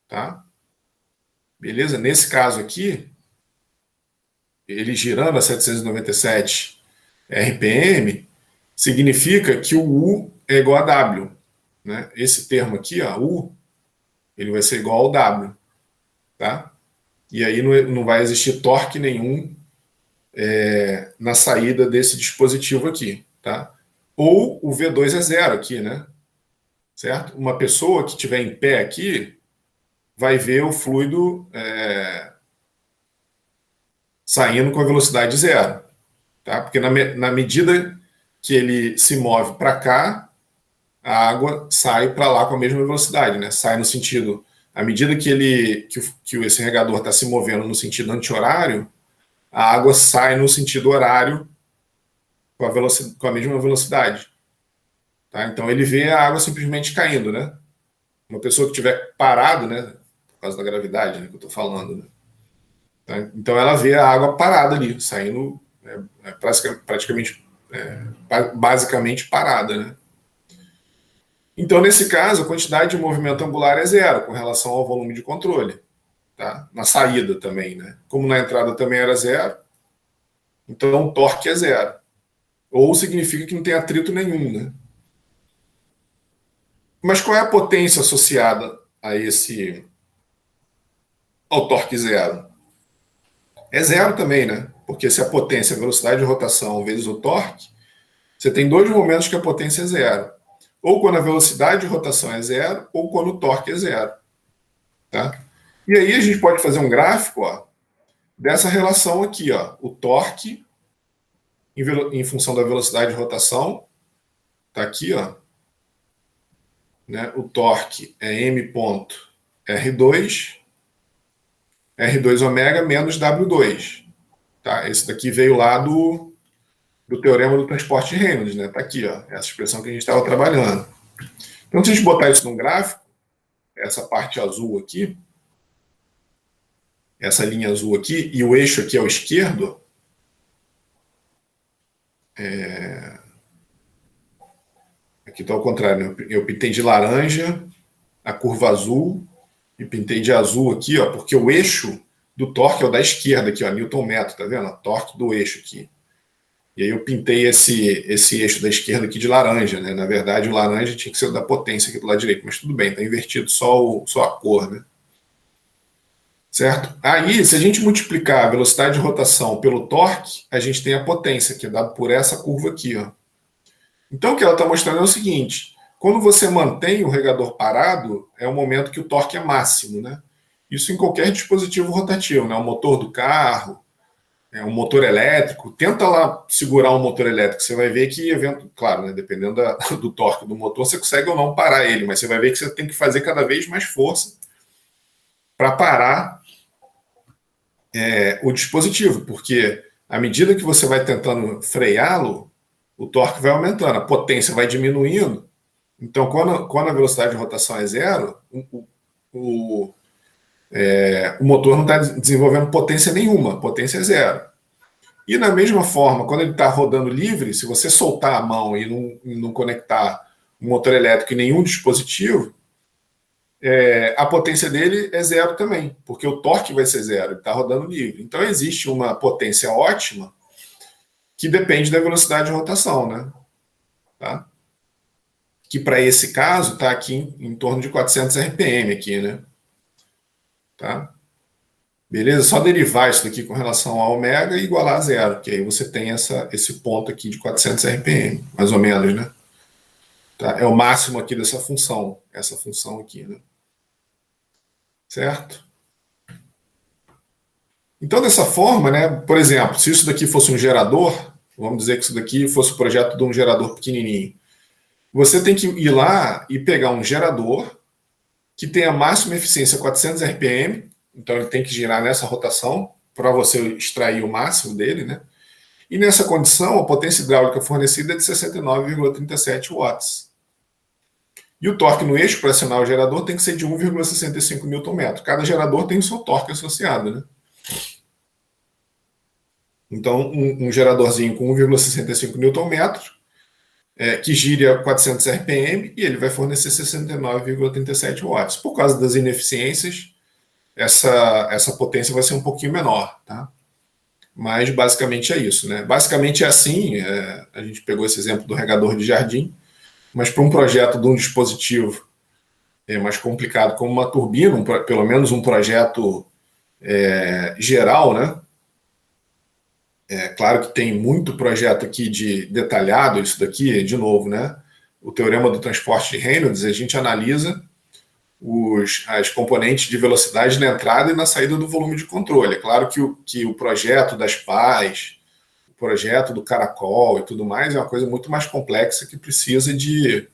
A: Tá? Beleza? Nesse caso aqui, ele girando a 797 RPM, significa que o U é igual a W. Né? Esse termo aqui, ó, U, ele vai ser igual ao W. Tá? E aí não vai existir torque nenhum na saída desse dispositivo aqui. Tá? Ou o V2 é zero aqui, né? Certo? Uma pessoa que estiver em pé aqui vai ver o fluido saindo com a velocidade zero. Tá? Porque na medida que ele se move para cá, a água sai para lá com a mesma velocidade, né? Sai no sentido, à medida que esse regador está se movendo no sentido anti-horário, a água sai no sentido horário com a mesma velocidade. Tá? Então ele vê a água simplesmente caindo, né? Uma pessoa que estiver parada, né? Por causa da gravidade, né, que eu estou falando, né? Tá? Então ela vê a água parada ali, saindo basicamente parada, né? Então, nesse caso, a quantidade de movimento angular é zero com relação ao volume de controle. Tá? Na saída também, né? Como na entrada também era zero, então o torque é zero. Ou significa que não tem atrito nenhum, né? Mas qual é a potência associada ao torque zero? É zero também, né? Porque se a potência é a velocidade de rotação vezes o torque, você tem dois momentos que a potência é zero. Ou quando a velocidade de rotação é zero, ou quando o torque é zero. Tá? E aí a gente pode fazer um gráfico, ó, dessa relação aqui, ó, o torque em função da velocidade de rotação, tá aqui, ó, né? O torque é m.r2, R2 ômega menos W2. Tá? Esse daqui veio lá do teorema do transporte de Reynolds, né? Tá aqui, ó, essa expressão que a gente estava trabalhando. Então, se a gente botar isso num gráfico, essa parte azul aqui, essa linha azul aqui, e o eixo aqui ao esquerdo, aqui está ao contrário, né? Eu pintei de laranja a curva azul e pintei de azul aqui, ó, porque o eixo do torque é o da esquerda aqui, ó, Newton metro, tá vendo? Torque do eixo aqui. E aí eu pintei esse eixo da esquerda aqui de laranja, né? Na verdade, o laranja tinha que ser o da potência aqui do lado direito, mas tudo bem, tá invertido só a cor, né? Certo? Aí, se a gente multiplicar a velocidade de rotação pelo torque, a gente tem a potência, que é dado por essa curva aqui, ó. Então, o que ela está mostrando é o seguinte: quando você mantém o regador parado, é o momento que o torque é máximo, né? Isso em qualquer dispositivo rotativo, né? O motor do carro, um motor elétrico, tenta lá segurar um motor elétrico, você vai ver que, claro, né, dependendo do torque do motor, você consegue ou não parar ele, mas você vai ver que você tem que fazer cada vez mais força para parar o dispositivo, porque à medida que você vai tentando freá-lo, o torque vai aumentando, a potência vai diminuindo. Então, quando a velocidade de rotação é zero, o motor não está desenvolvendo potência nenhuma, a potência é zero. E da mesma forma, quando ele está rodando livre, se você soltar a mão e não conectar o motor elétrico em nenhum dispositivo, a potência dele é zero também, porque o torque vai ser zero, ele está rodando livre. Então existe uma potência ótima que depende da velocidade de rotação, né? Tá? Que para esse caso está aqui em torno de 400 RPM aqui, né? Tá? Beleza? Só derivar isso daqui com relação ao ômega e igualar a zero, que aí você tem esse ponto aqui de 400 RPM, mais ou menos, né? Tá? É o máximo aqui dessa função, essa função aqui, né? Certo? Então, dessa forma, né, por exemplo, se isso daqui fosse um gerador, vamos dizer que isso daqui fosse o projeto de um gerador pequenininho, você tem que ir lá e pegar um gerador que tenha máxima eficiência 400 RPM, então ele tem que girar nessa rotação para você extrair o máximo dele, né? E nessa condição, a potência hidráulica fornecida é de 69,37 watts. E o torque no eixo para acionar o gerador tem que ser de 1,65 Nm. Cada gerador tem o seu torque associado, né? Então, um geradorzinho com 1,65 Nm, que gire a 400 RPM, e ele vai fornecer 69,37 watts. Por causa das ineficiências, essa potência vai ser um pouquinho menor, tá? Mas basicamente é isso, né? Basicamente é assim, a gente pegou esse exemplo do regador de jardim, mas para um projeto de um dispositivo mais complicado como uma turbina, pelo menos um projeto geral, né? Claro que tem muito projeto aqui de detalhado, isso daqui, de novo, né? O teorema do transporte de Reynolds, a gente analisa as componentes de velocidade na entrada e na saída do volume de controle. É claro que o projeto das pás, o projeto do caracol e tudo mais é uma coisa muito mais complexa que precisa de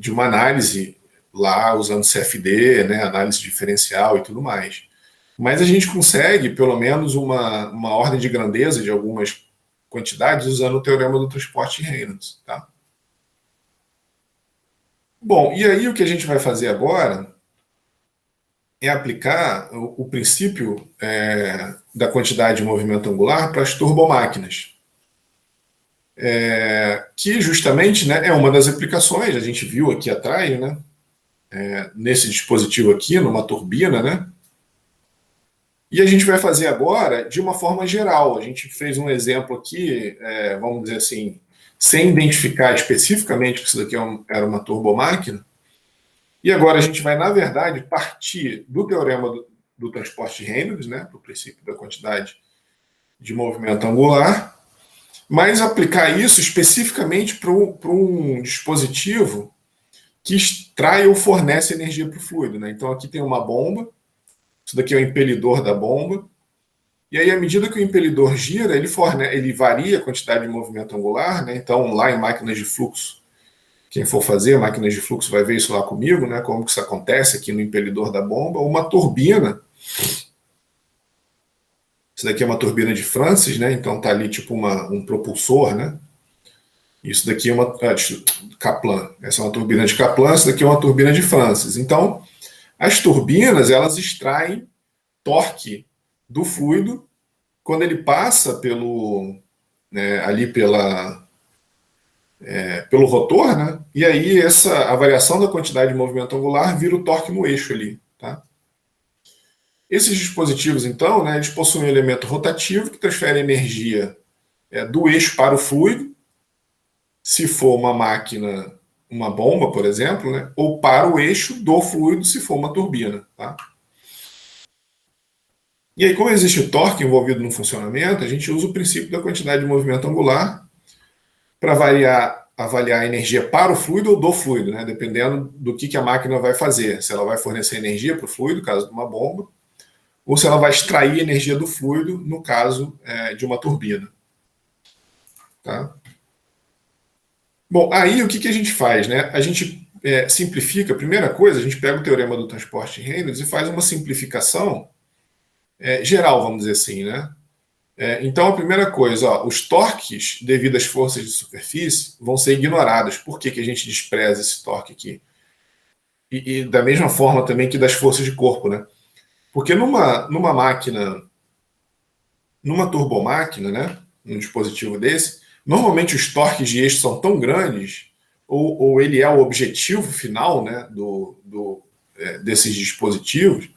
A: uma análise lá usando CFD, né, análise diferencial e tudo mais. Mas a gente consegue, pelo menos, uma ordem de grandeza de algumas quantidades usando o teorema do transporte de Reynolds. Tá? Bom, e aí o que a gente vai fazer agora é aplicar o princípio da quantidade de movimento angular para as turbomáquinas. Que justamente, né, é uma das aplicações, a gente viu aqui atrás, né, nesse dispositivo aqui, numa turbina, né? E a gente vai fazer agora de uma forma geral. A gente fez um exemplo aqui, vamos dizer assim, sem identificar especificamente que isso daqui era uma turbomáquina. E agora a gente vai, na verdade, partir do teorema do transporte de Reynolds, né, do princípio da quantidade de movimento angular, mas aplicar isso especificamente para um dispositivo que extrai ou fornece energia para o fluido, né? Então aqui tem uma bomba, isso daqui é o impelidor da bomba, e aí à medida que o impelidor gira, ele varia a quantidade de movimento angular, né? Então lá em máquinas de fluxo, quem for fazer máquinas de fluxo vai ver isso lá comigo, né? Como que isso acontece aqui no impelidor da bomba. Uma turbina, isso daqui é uma turbina de Francis, né? Então tá ali tipo um propulsor, né? Isso daqui é uma Kaplan. Essa é uma turbina de Kaplan, isso daqui é uma turbina de Francis. Então, as turbinas, elas extraem torque do fluido quando ele passa pelo rotor, né? E aí a variação da quantidade de movimento angular vira o torque no eixo ali, tá? Esses dispositivos, então, né, eles possuem um elemento rotativo que transfere energia do eixo para o fluido, se for uma máquina, uma bomba, por exemplo, né, ou para o eixo do fluido, se for uma turbina, tá? E aí, como existe o torque envolvido no funcionamento, a gente usa o princípio da quantidade de movimento angular para avaliar a energia para o fluido ou do fluido, né? Dependendo do que a máquina vai fazer. Se ela vai fornecer energia para o fluido, caso de uma bomba, ou se ela vai extrair energia do fluido, no caso de uma turbina. Tá? Bom, aí o que a gente faz? Né? A gente simplifica, primeira coisa, a gente pega o teorema do transporte de Reynolds e faz uma simplificação geral, vamos dizer assim. Né? Então, a primeira coisa, ó, os torques devido às forças de superfície vão ser ignorados. Por que a gente despreza esse torque aqui? E da mesma forma também que das forças de corpo, né? Porque numa máquina, numa turbomáquina, né, num dispositivo desse, normalmente os torques de eixo são tão grandes, ou ele é o objetivo final, né, desses dispositivos,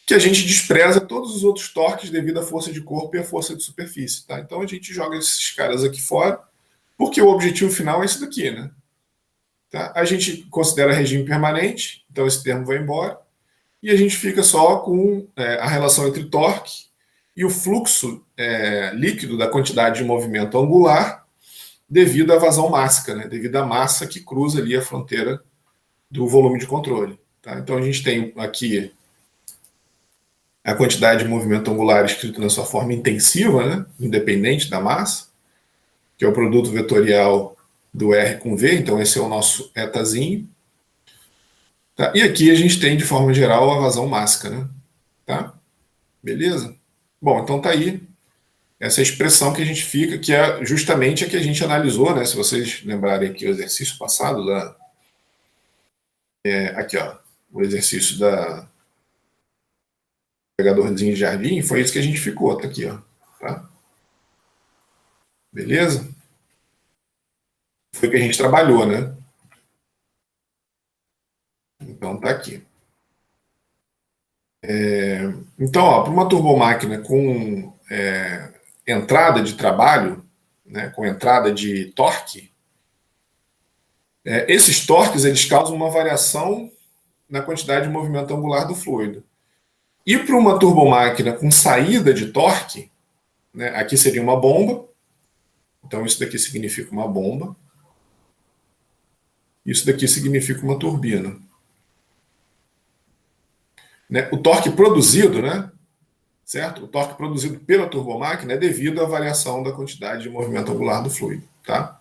A: que a gente despreza todos os outros torques devido à força de corpo e à força de superfície. Tá? Então a gente joga esses caras aqui fora, porque o objetivo final é esse daqui. Né? Tá? A gente considera regime permanente, então esse termo vai embora, e a gente fica só com a relação entre torque e o fluxo líquido da quantidade de movimento angular devido à vazão mássica, né? Devido à massa que cruza ali a fronteira do volume de controle. Tá? Então a gente tem aqui a quantidade de movimento angular escrito na sua forma intensiva, né? Independente da massa, que é o produto vetorial do R com V, então esse é o nosso etazinho. Tá? E aqui a gente tem, de forma geral, a vazão mássica. Né? Tá? Beleza? Bom, então tá aí essa expressão que a gente fica, que é justamente a que a gente analisou, né? Se vocês lembrarem aqui o exercício passado, aqui ó, o exercício da pegadorzinho de jardim, foi isso que a gente ficou, tá aqui, ó. Tá? Beleza? Foi o que a gente trabalhou, né? Então tá aqui. Então, para uma turbomáquina com entrada de trabalho, né, com entrada de torque, esses torques eles causam uma variação na quantidade de movimento angular do fluido. E para uma turbomáquina com saída de torque, né, aqui seria uma bomba, então isso daqui significa uma bomba, isso daqui significa uma turbina. Né, o torque produzido, né, certo? O torque produzido pela turbomáquina é devido à variação da quantidade de movimento angular do fluido. Tá?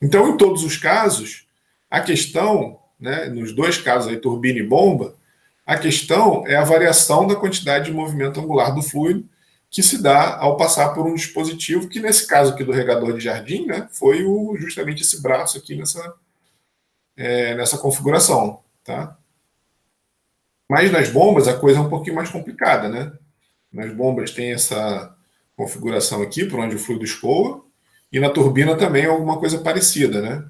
A: Então, em todos os casos, a questão, né, nos dois casos aí, turbina e bomba, a questão é a variação da quantidade de movimento angular do fluido que se dá ao passar por um dispositivo, que nesse caso aqui do regador de jardim, né, foi justamente esse braço aqui nessa configuração. Tá? Mas nas bombas a coisa é um pouquinho mais complicada. Né? Nas bombas tem essa configuração aqui, por onde o fluido escoa, e na turbina também é alguma coisa parecida. Né?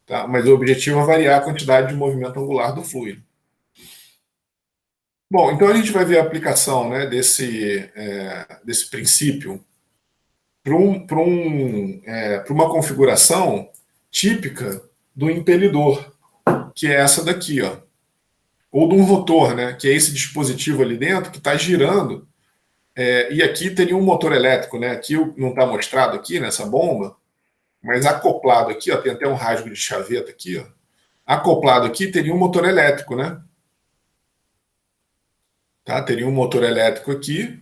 A: Tá? Mas o objetivo é variar a quantidade de movimento angular do fluido. Bom, então a gente vai ver a aplicação, né, desse princípio para uma configuração típica do impelidor, que é essa daqui, ó, ou de um rotor, né, que é esse dispositivo ali dentro que está girando, e aqui teria um motor elétrico, né, aqui não está mostrado aqui nessa bomba, mas acoplado aqui, ó, tem até um rasgo de chaveta aqui, ó, acoplado aqui teria um motor elétrico, né? Tá? Teria um motor elétrico aqui,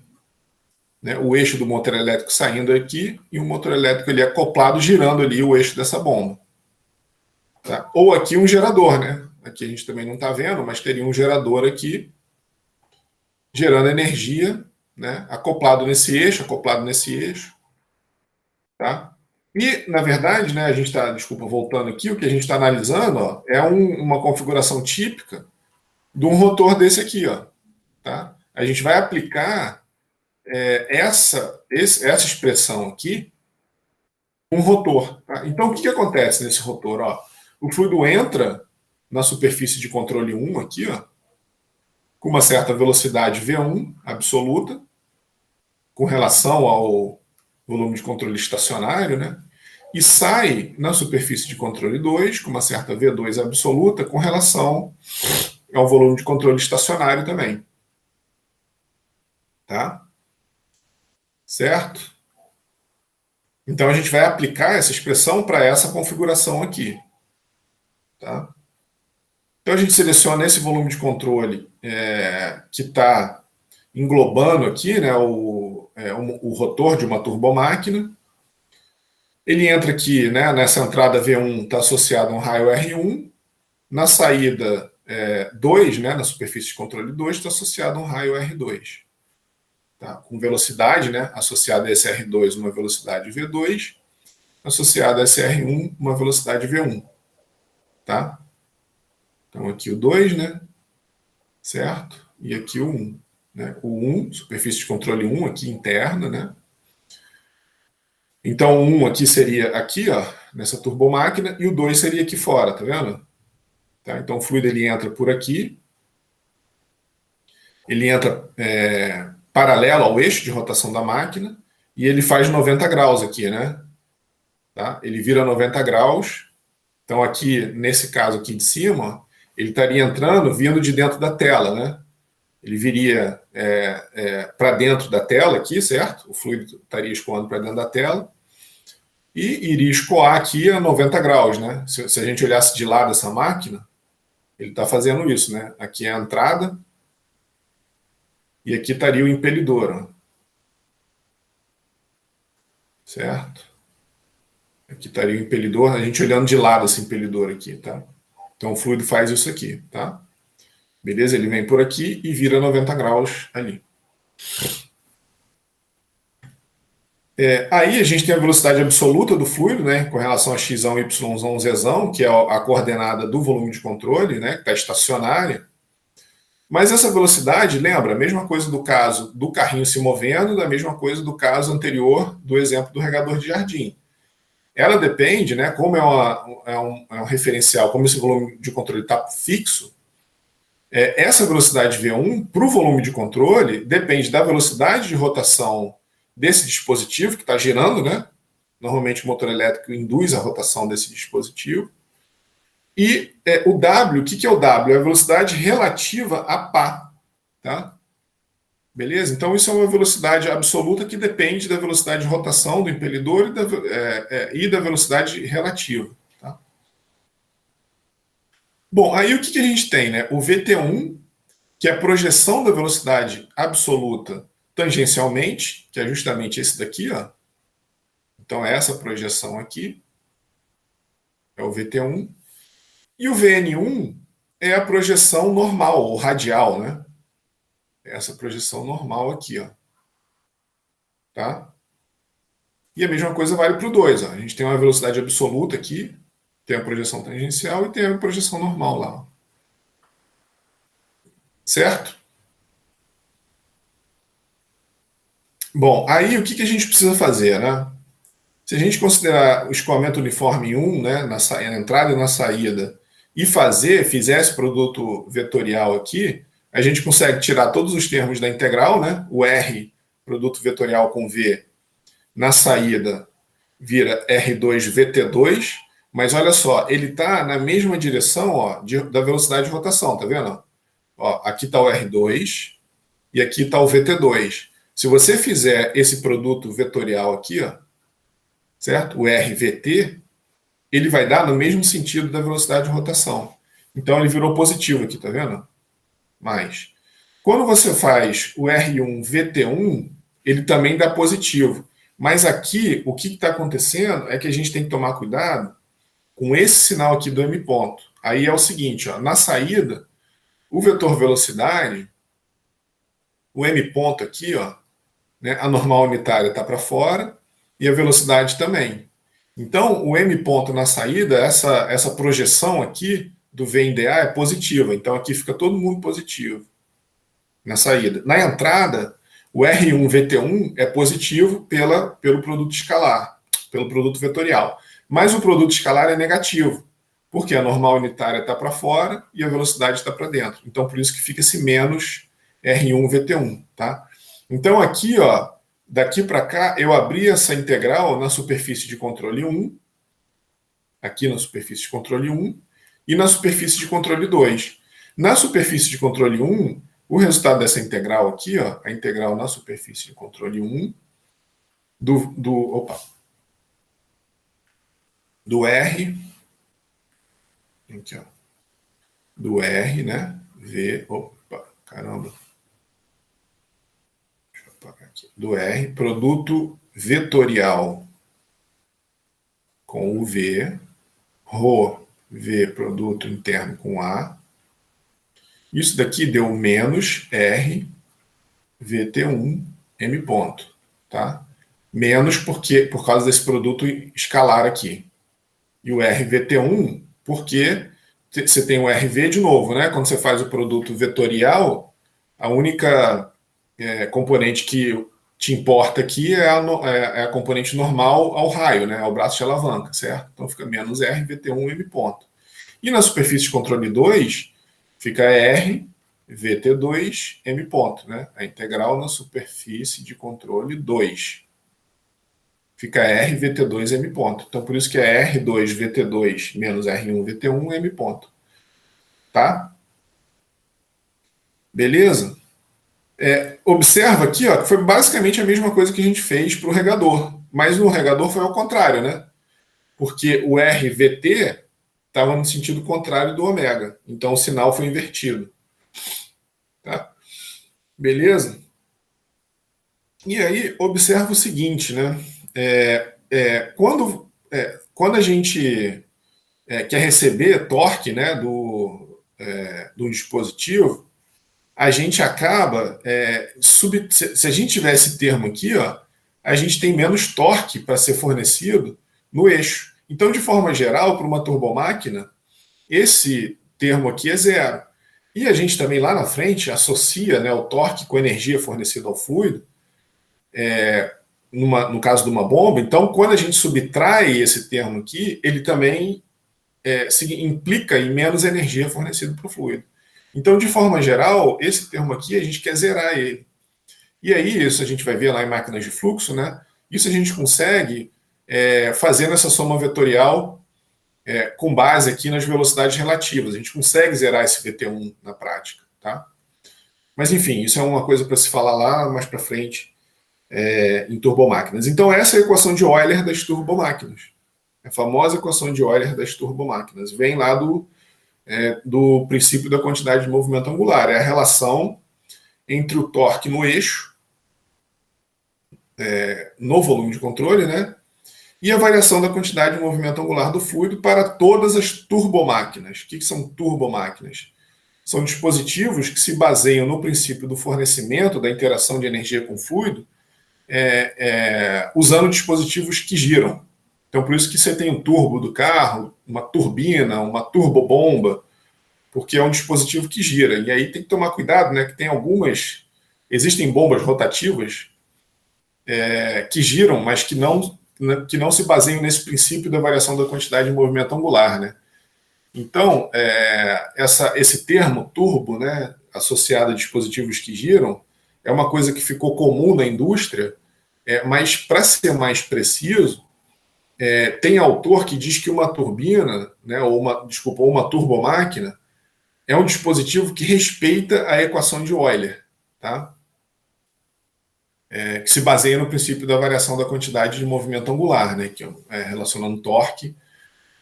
A: né? O eixo do motor elétrico saindo aqui e um motor elétrico ali acoplado, girando ali o eixo dessa bomba. Tá? Ou aqui um gerador, né? Aqui a gente também não está vendo, mas teria um gerador aqui, gerando energia, né? Acoplado nesse eixo. Tá? E, na verdade, né, a gente está, desculpa, voltando aqui, o que a gente está analisando, ó, é uma configuração típica de um rotor desse aqui. Ó, tá? A gente vai aplicar essa expressão aqui, um rotor. Tá? Então, o que acontece nesse rotor? Ó? O fluido entra na superfície de controle 1 aqui, ó, com uma certa velocidade V1 absoluta, com relação ao volume de controle estacionário, né? E sai na superfície de controle 2, com uma certa V2 absoluta, com relação ao volume de controle estacionário também. Tá? Certo? Então a gente vai aplicar essa expressão para essa configuração aqui. Tá? Então a gente seleciona esse volume de controle que está englobando aqui, né, o rotor de uma turbomáquina. Ele entra aqui, né, nessa entrada V1 está associado a um raio R1, na saída 2, né, na superfície de controle 2, está associado a um raio R2. Tá? Com velocidade, né, associada a esse R2, uma velocidade V2, associada a esse R1, uma velocidade V1. Tá? Então aqui o 2, né, certo? E aqui o 1. Né? O 1, superfície de controle 1, aqui interna, né? Então, o 1 aqui seria aqui, ó, nessa turbomáquina, e o 2 seria aqui fora, tá vendo? Tá? Então, o fluido ele entra por aqui, ele entra paralelo ao eixo de rotação da máquina, e ele faz 90 graus aqui, né? Tá? Ele vira 90 graus. Então, aqui, nesse caso aqui de cima, ó, ele estaria entrando vindo de dentro da tela, né? Ele viria para dentro da tela aqui, certo? O fluido estaria escoando para dentro da tela e iria escoar aqui a 90 graus, né? Se a gente olhasse de lado essa máquina, ele está fazendo isso, né? Aqui é a entrada e aqui estaria o impelidor, ó. Certo? Aqui estaria o impelidor, a gente olhando de lado esse impelidor aqui, tá? Então o fluido faz isso aqui, tá? Beleza? Ele vem por aqui e vira 90 graus ali. Aí a gente tem a velocidade absoluta do fluido, né, com relação a x, y, z, que é a coordenada do volume de controle, né, que está estacionária. Mas essa velocidade, lembra, a mesma coisa do caso do carrinho se movendo, da mesma coisa do caso anterior do exemplo do regador de jardim. Ela depende, né, como é um referencial, como esse volume de controle está fixo, essa velocidade V1 para o volume de controle depende da velocidade de rotação desse dispositivo que está girando, né? Normalmente o motor elétrico induz a rotação desse dispositivo. E o W, o que é o W? É a velocidade relativa a pá. Tá? Beleza? Então isso é uma velocidade absoluta que depende da velocidade de rotação do impelidor e da velocidade relativa. Tá? Bom, aí o que a gente tem? Né? O VT1, que é a projeção da velocidade absoluta tangencialmente, que é justamente esse daqui, ó. Então é essa projeção aqui, é o VT1. E o VN1 é a projeção normal, ou radial, né? É essa projeção normal aqui, ó. Tá? E a mesma coisa vale para o 2. Ó. A gente tem uma velocidade absoluta aqui, tem a projeção tangencial e tem a projeção normal lá. Ó. Certo? Bom, aí o que a gente precisa fazer, né? Se a gente considerar o escoamento uniforme 1, né, na entrada e na saída, e fizesse produto vetorial aqui, a gente consegue tirar todos os termos da integral, né? O R, produto vetorial com V, na saída vira R2VT2, mas olha só, ele está na mesma direção, ó, da velocidade de rotação, tá vendo? Ó, aqui está o R2 e aqui está o VT2. Se você fizer esse produto vetorial aqui, ó, certo? O RVT, ele vai dar no mesmo sentido da velocidade de rotação. Então ele virou positivo aqui, tá vendo? Mais. Quando você faz o R1 VT1, ele também dá positivo. Mas aqui, o que está acontecendo é que a gente tem que tomar cuidado com esse sinal aqui do M ponto. Aí é o seguinte, ó, na saída, o vetor velocidade, o M ponto aqui, ó, né, a normal unitária está para fora e a velocidade também. Então, o M ponto na saída, essa projeção aqui do V em dA é positiva. Então, aqui fica todo mundo positivo na saída. Na entrada, o R1 VT1 é positivo pelo produto escalar, pelo produto vetorial. Mas o produto escalar é negativo, porque a normal unitária está para fora e a velocidade está para dentro. Então, por isso que fica esse menos R1 VT1. Tá? Então, aqui, ó, daqui para cá, eu abri essa integral na superfície de controle 1, aqui na superfície de controle 1, e na superfície de controle 2. Na superfície de controle 1, o resultado dessa integral aqui, ó, a integral na superfície de controle 1, do R, aqui, ó, do R, né, V, caramba, do R, produto vetorial com o V, ρ, V, produto interno com A. Isso daqui deu menos R, VT1, M ponto, tá? Menos por causa desse produto escalar aqui. E o RVT1, porque você tem o RV de novo, né? Quando você faz o produto vetorial, a única componente que te importa aqui é a componente normal ao raio, né? Ao braço de alavanca, certo? Então fica menos RVT1, M ponto. E na superfície de controle 2, fica R, VT2, M ponto, né? A integral na superfície de controle 2. Fica R, VT2, M ponto. Então, por isso que é R2, VT2 menos R1, VT1, M ponto. Tá? Beleza? Observa aqui, ó, que foi basicamente a mesma coisa que a gente fez para o regador. Mas no regador foi ao contrário, né? Porque o RVT estava no sentido contrário do ômega. Então, o sinal foi invertido. Tá? Beleza? E aí, observa o seguinte, né? Quando a gente quer receber torque, né, do dispositivo, a gente acaba, se a gente tiver esse termo aqui, ó, a gente tem menos torque para ser fornecido no eixo. Então, de forma geral, para uma turbomáquina, esse termo aqui é zero. E a gente também lá na frente associa, né, o torque com a energia fornecida ao fluido, no caso de uma bomba. Então, quando a gente subtrai esse termo aqui, ele também implica em menos energia fornecida para o fluido. Então, de forma geral, esse termo aqui a gente quer zerar ele. E aí, isso a gente vai ver lá em máquinas de fluxo, né? Isso a gente consegue fazendo essa soma vetorial com base aqui nas velocidades relativas. A gente consegue zerar esse VT1 na prática, tá? Mas, enfim, isso é uma coisa para se falar lá mais para frente em turbomáquinas. Então, essa é a equação de Euler das turbomáquinas. A famosa equação de Euler das turbomáquinas. Vem lá do princípio da quantidade de movimento angular. É a relação entre o torque no eixo, no volume de controle, né? E a variação da quantidade de movimento angular do fluido para todas as turbomáquinas. O que são turbomáquinas? São dispositivos que se baseiam no princípio do fornecimento da interação de energia com o fluido, usando dispositivos que giram. Então, por isso que você tem um turbo do carro, uma turbina, uma turbobomba, porque é um dispositivo que gira. E aí tem que tomar cuidado, né? Que tem existem bombas rotativas que giram, mas que não se baseiam nesse princípio da variação da quantidade de movimento angular, né? Então, esse termo turbo, né, associado a dispositivos que giram, é uma coisa que ficou comum na indústria, mas para ser mais preciso, tem autor que diz que uma turbina, né, uma turbomáquina, é um dispositivo que respeita a equação de Euler, tá? Que se baseia no princípio da variação da quantidade de movimento angular, né, que relacionando torque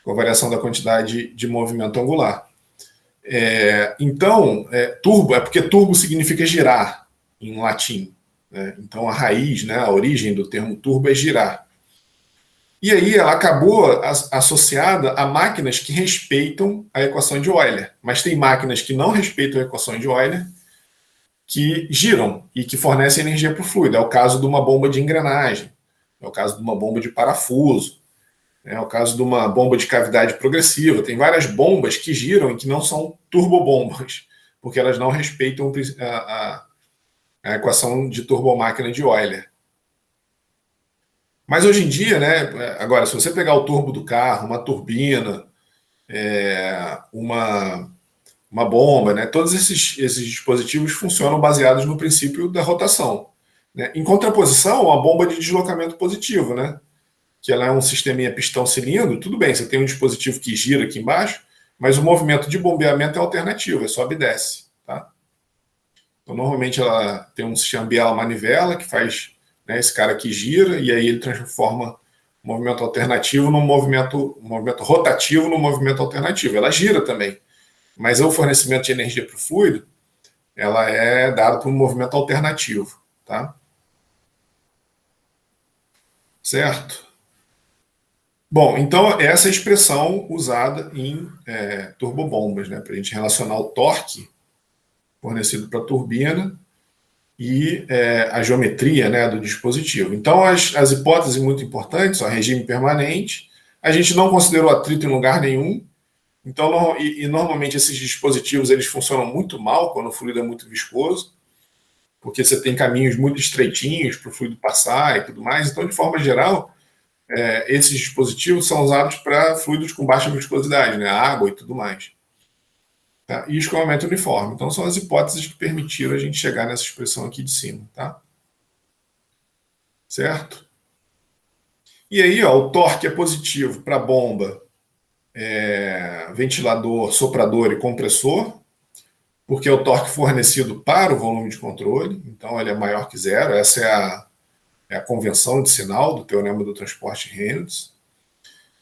A: com a variação da quantidade de movimento angular. Então, turbo, porque turbo significa girar, em latim. Né? Então, a raiz, né, a origem do termo turbo é girar. E aí ela acabou associada a máquinas que respeitam a equação de Euler. Mas tem máquinas que não respeitam a equação de Euler, que giram e que fornecem energia para o fluido. É o caso de uma bomba de engrenagem, é o caso de uma bomba de parafuso, é o caso de uma bomba de cavidade progressiva. Tem várias bombas que giram e que não são turbobombas, porque elas não respeitam a equação de turbomáquina de Euler. Mas hoje em dia, né, agora, se você pegar o turbo do carro, uma turbina, uma bomba, né, todos esses dispositivos funcionam baseados no princípio da rotação. Né? Em contraposição, a bomba de deslocamento positivo, né, que ela é um sisteminha pistão-cilindro, tudo bem, você tem um dispositivo que gira aqui embaixo, mas o movimento de bombeamento é alternativo, sobe e desce. Tá? Então, normalmente ela tem um sistema biela manivela que faz, né, esse cara que gira, e aí ele transforma o movimento alternativo num movimento rotativo num movimento alternativo. Ela gira também, mas o fornecimento de energia para o fluido ela é dado por um movimento alternativo. Tá? certo? Bom, então essa é a expressão usada em turbobombas, né, para a gente relacionar o torque fornecido para a turbina e a geometria, né, do dispositivo. Então, as hipóteses muito importantes, ó, regime permanente, a gente não considerou atrito em lugar nenhum, então, normalmente esses dispositivos eles funcionam muito mal quando o fluido é muito viscoso, porque você tem caminhos muito estreitinhos para o fluido passar e tudo mais. Então, de forma geral, esses dispositivos são usados para fluidos com baixa viscosidade, né, água e tudo mais. Tá? E escoamento uniforme. Então, são as hipóteses que permitiram a gente chegar nessa expressão aqui de cima. Tá? Certo? E aí, ó, o torque é positivo para bomba, ventilador, soprador e compressor, porque é o torque fornecido para o volume de controle, então ele é maior que zero. Essa é a convenção de sinal do teorema do transporte Reynolds.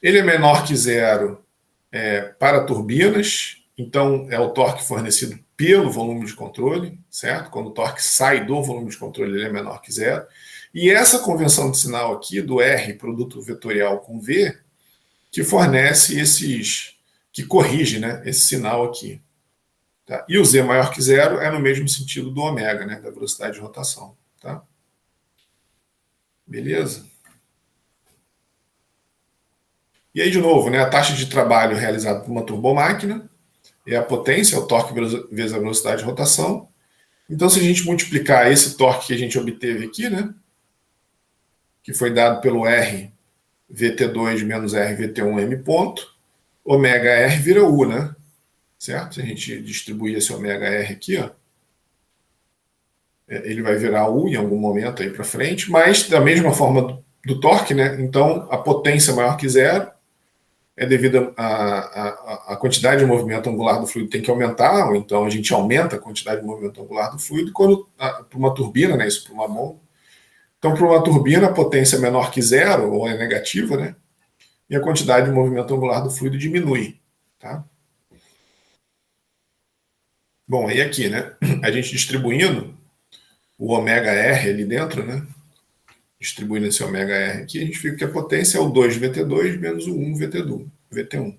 A: Ele é menor que zero para turbinas, então é o torque fornecido pelo volume de controle, certo? Quando o torque sai do volume de controle, ele é menor que zero. E essa convenção de sinal aqui, do R, produto vetorial com V, que fornece que corrige, né, esse sinal aqui. Tá? E o Z maior que zero é no mesmo sentido do ômega, né, da velocidade de rotação. Tá? Beleza? E aí, de novo, né, a taxa de trabalho realizada por uma turbomáquina é a potência, o torque vezes a velocidade de rotação. Então, se a gente multiplicar esse torque que a gente obteve aqui, né, que foi dado pelo R VT2 menos R VT1 M ponto, ômega R vira U, né? Certo? Se a gente distribuir esse ômega R aqui, ó, ele vai virar U em algum momento aí para frente, mas da mesma forma do torque, né? Então, a potência maior que zero é devido à quantidade de movimento angular do fluido tem que aumentar, ou então a gente aumenta a quantidade de movimento angular do fluido quando para uma turbina, né? Isso para uma bomba. Então, para uma turbina, a potência é menor que zero, ou é negativa, né? E a quantidade de movimento angular do fluido diminui. Tá? Bom, aí aqui, né? A gente distribuindo o ômega R ali dentro, né? Distribuindo esse ômega R aqui, a gente fica que a potência é o 2VT2 menos o 1VT1.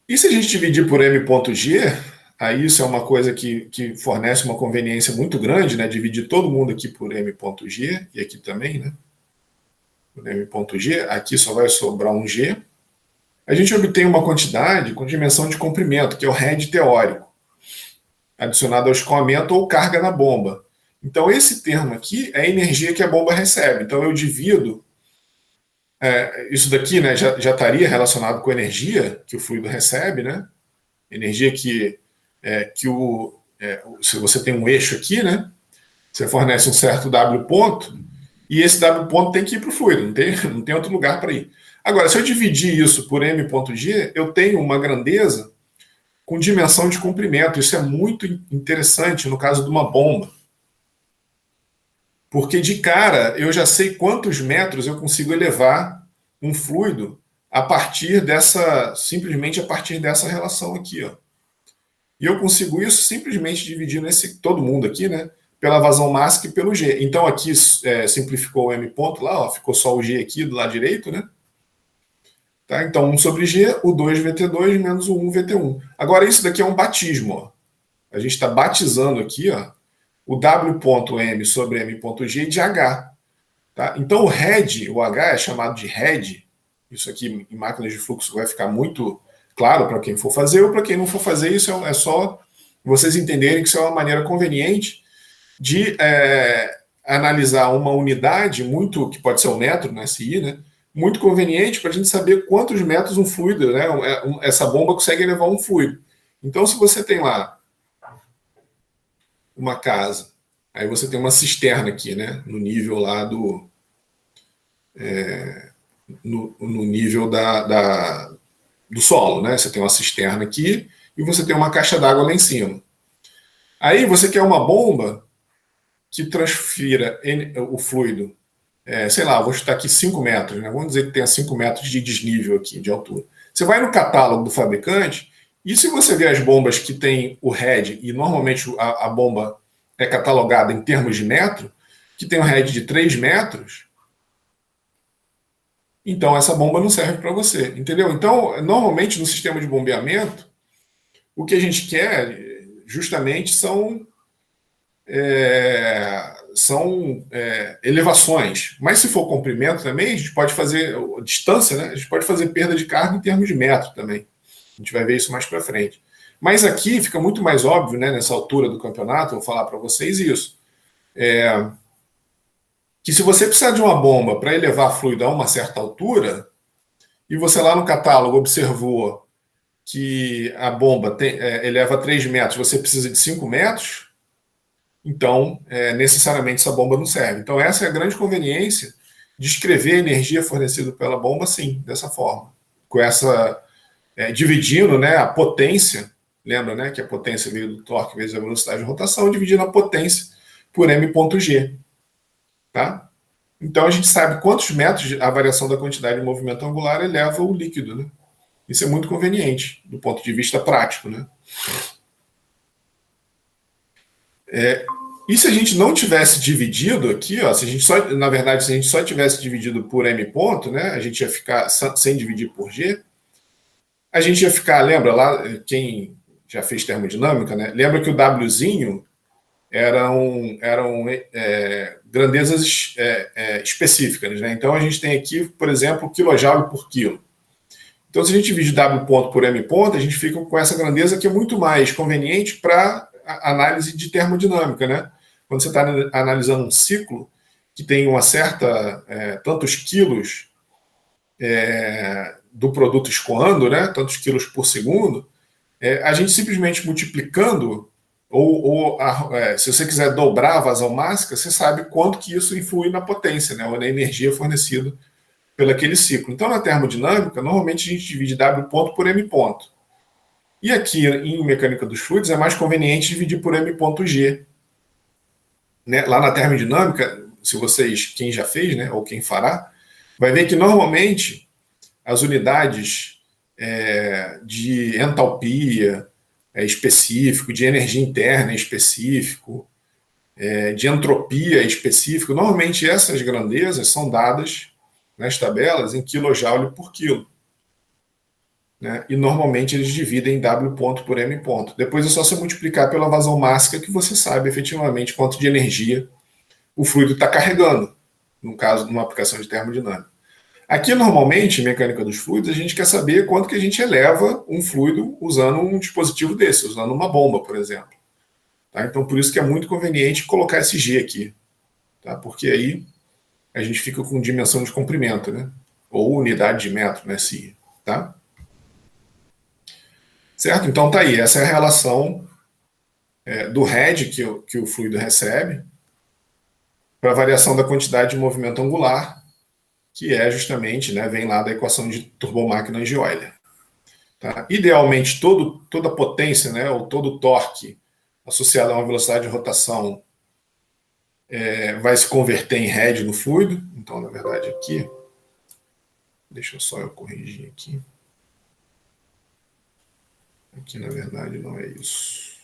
A: E se a gente dividir por M.G, aí isso é uma coisa que fornece uma conveniência muito grande, né? Dividir todo mundo aqui por M.G, e aqui também, né? Por M.G, aqui só vai sobrar um G. A gente obtém uma quantidade com dimensão de comprimento, que é o head teórico, adicionado ao escoamento ou carga na bomba. Então, esse termo aqui é a energia que a bomba recebe. Então, eu divido. Isso daqui, né, já estaria relacionado com a energia que o fluido recebe, né? Energia se você tem um eixo aqui, né? Você fornece um certo W ponto, e esse W ponto tem que ir para o fluido, não tem outro lugar para ir. Agora, se eu dividir isso por M.G, eu tenho uma grandeza com dimensão de comprimento. Isso é muito interessante no caso de uma bomba. Porque de cara eu já sei quantos metros eu consigo elevar um fluido simplesmente a partir dessa relação aqui, ó. E eu consigo isso simplesmente dividindo todo mundo aqui, né, pela vazão máxima e pelo G. Então aqui simplificou o M ponto lá, ó, ficou só o G aqui do lado direito, né? Tá? Então 1 sobre G, o 2VT2 menos o 1VT1. Agora isso daqui é um batismo, ó. A gente está batizando aqui, ó, o W.M sobre M.G de H. Tá? Então o head, o H é chamado de head. Isso aqui em máquinas de fluxo vai ficar muito claro para quem for fazer, ou para quem não for fazer, isso é só vocês entenderem que isso é uma maneira conveniente de analisar uma unidade que pode ser um metro no SI, né? Muito conveniente para a gente saber quantos metros um fluido, né? Essa bomba consegue levar um fluido. Então, se você tem lá uma casa, aí você tem uma cisterna aqui, né? No nível lá no nível do solo, né? Você tem uma cisterna aqui e você tem uma caixa d'água lá em cima. Aí você quer uma bomba que transfira o fluido, sei lá, vou chutar aqui 5 metros, né? Vamos dizer que tenha 5 metros de desnível aqui, de altura. Você vai no catálogo do fabricante e se você vê as bombas que tem o head, e normalmente a bomba é catalogada em termos de metro, que tem um head de 3 metros, então essa bomba não serve para você, entendeu? Então, normalmente no sistema de bombeamento, o que a gente quer justamente são elevações. Mas se for comprimento também, a gente pode fazer distância, né? A gente pode fazer perda de carga em termos de metro também. A gente vai ver isso mais para frente. Mas aqui fica muito mais óbvio, né, nessa altura do campeonato, eu vou falar para vocês isso, que se você precisar de uma bomba para elevar fluido a uma certa altura, e você lá no catálogo observou que a bomba eleva 3 metros, você precisa de 5 metros, então necessariamente essa bomba não serve. Então essa é a grande conveniência de escrever a energia fornecida pela bomba, sim, dessa forma, com essa dividindo, né, a potência, lembra, né, que a potência veio do torque vezes a velocidade de rotação, dividindo a potência por m.g, tá? Então a gente sabe quantos metros a variação da quantidade de movimento angular eleva o líquido, né? Isso é muito conveniente do ponto de vista prático, né? E se a gente não tivesse dividido aqui, ó, se a gente só, na verdade, se a gente só tivesse dividido por m ponto, né, a gente ia ficar sem dividir por g, a gente ia ficar, lembra lá, quem já fez termodinâmica, né? Lembra que o Wzinho eram grandezas específicas, né? Então a gente tem aqui, por exemplo, quilojoule por quilo. Então, se a gente divide W ponto por M ponto, a gente fica com essa grandeza que é muito mais conveniente para análise de termodinâmica, né? Quando você está analisando um ciclo que tem uma certa tantos quilos do produto escoando, né? Tantos quilos por segundo, a gente simplesmente multiplicando se você quiser dobrar a vazão máxima, você sabe quanto que isso influi na potência, né? Ou na energia fornecida pelo aquele ciclo. Então, na termodinâmica, normalmente a gente divide W ponto por M ponto. E aqui, em mecânica dos fluidos, é mais conveniente dividir por M ponto G. Né? Lá na termodinâmica, se vocês, quem já fez, né, ou quem fará, vai ver que normalmente as unidades de entalpia específico, de energia interna específico, de entropia específico, normalmente essas grandezas são dadas nas tabelas em quilojoule por quilo. Né? E normalmente eles dividem W ponto por M ponto. Depois é só você multiplicar pela vazão máxima que você sabe efetivamente quanto de energia o fluido está carregando, no caso, numa aplicação de termodinâmica. Aqui, normalmente, em mecânica dos fluidos, a gente quer saber quanto que a gente eleva um fluido usando um dispositivo desse, usando uma bomba, por exemplo. Tá? Então, por isso que é muito conveniente colocar esse G aqui, tá? Porque aí a gente fica com dimensão de comprimento, né? Ou unidade de metro, né? SI, tá? Certo? Então tá aí, essa é a relação do head que o fluido recebe para a variação da quantidade de movimento angular, que é justamente, né, vem lá da equação de turbomáquinas de Euler. Tá? Idealmente, toda a potência, né, ou todo o torque associado a uma velocidade de rotação vai se converter em head no fluido. Então, na verdade, aqui, deixa só eu corrigir aqui. Aqui, na verdade, não é isso.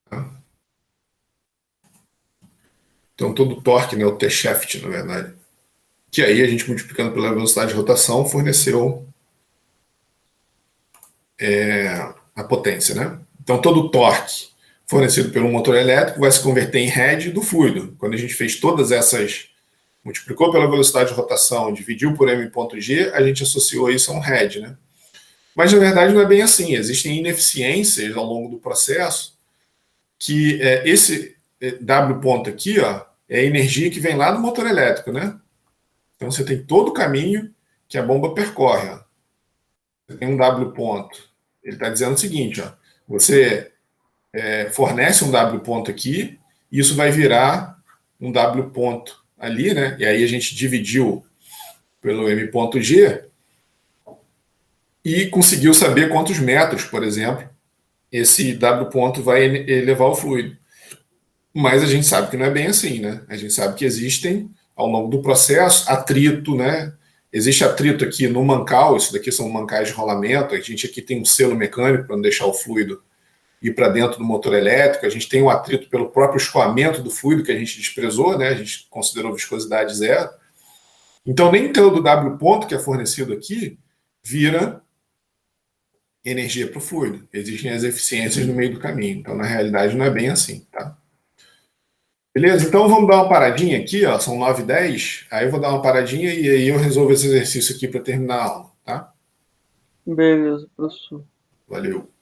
A: Tá? Então, todo o torque, né, o T-shaft, na verdade, que aí a gente multiplicando pela velocidade de rotação forneceu a potência, né? Então, todo o torque fornecido pelo motor elétrico vai se converter em head do fluido. Quando a gente fez todas essas, multiplicou pela velocidade de rotação, dividiu por m.g, a gente associou isso a um head, né? Mas, na verdade, não é bem assim. Existem ineficiências ao longo do processo que esse W ponto aqui, ó, é a energia que vem lá do motor elétrico, né? Então, você tem todo o caminho que a bomba percorre, ó. Você tem um W ponto. Ele está dizendo o seguinte, ó, você fornece um W ponto aqui, e isso vai virar um W ponto ali, né? E aí a gente dividiu pelo M ponto G e conseguiu saber quantos metros, por exemplo, esse W ponto vai elevar o fluido. Mas a gente sabe que não é bem assim, né? A gente sabe que existem, ao longo do processo, atrito, né? Existe atrito aqui no mancal, isso daqui são mancais de rolamento, a gente aqui tem um selo mecânico para não deixar o fluido ir para dentro do motor elétrico, a gente tem o atrito pelo próprio escoamento do fluido que a gente desprezou, né? A gente considerou viscosidade zero. Então, nem todo W ponto que é fornecido aqui vira energia para o fluido. Existem as eficiências no meio do caminho. Então, na realidade, não é bem assim, tá? Beleza? Então, vamos dar uma paradinha aqui, ó, são 9h10. Aí eu vou dar uma paradinha e aí eu resolvo esse exercício aqui para terminar a aula, tá?
B: Beleza, professor.
A: Valeu.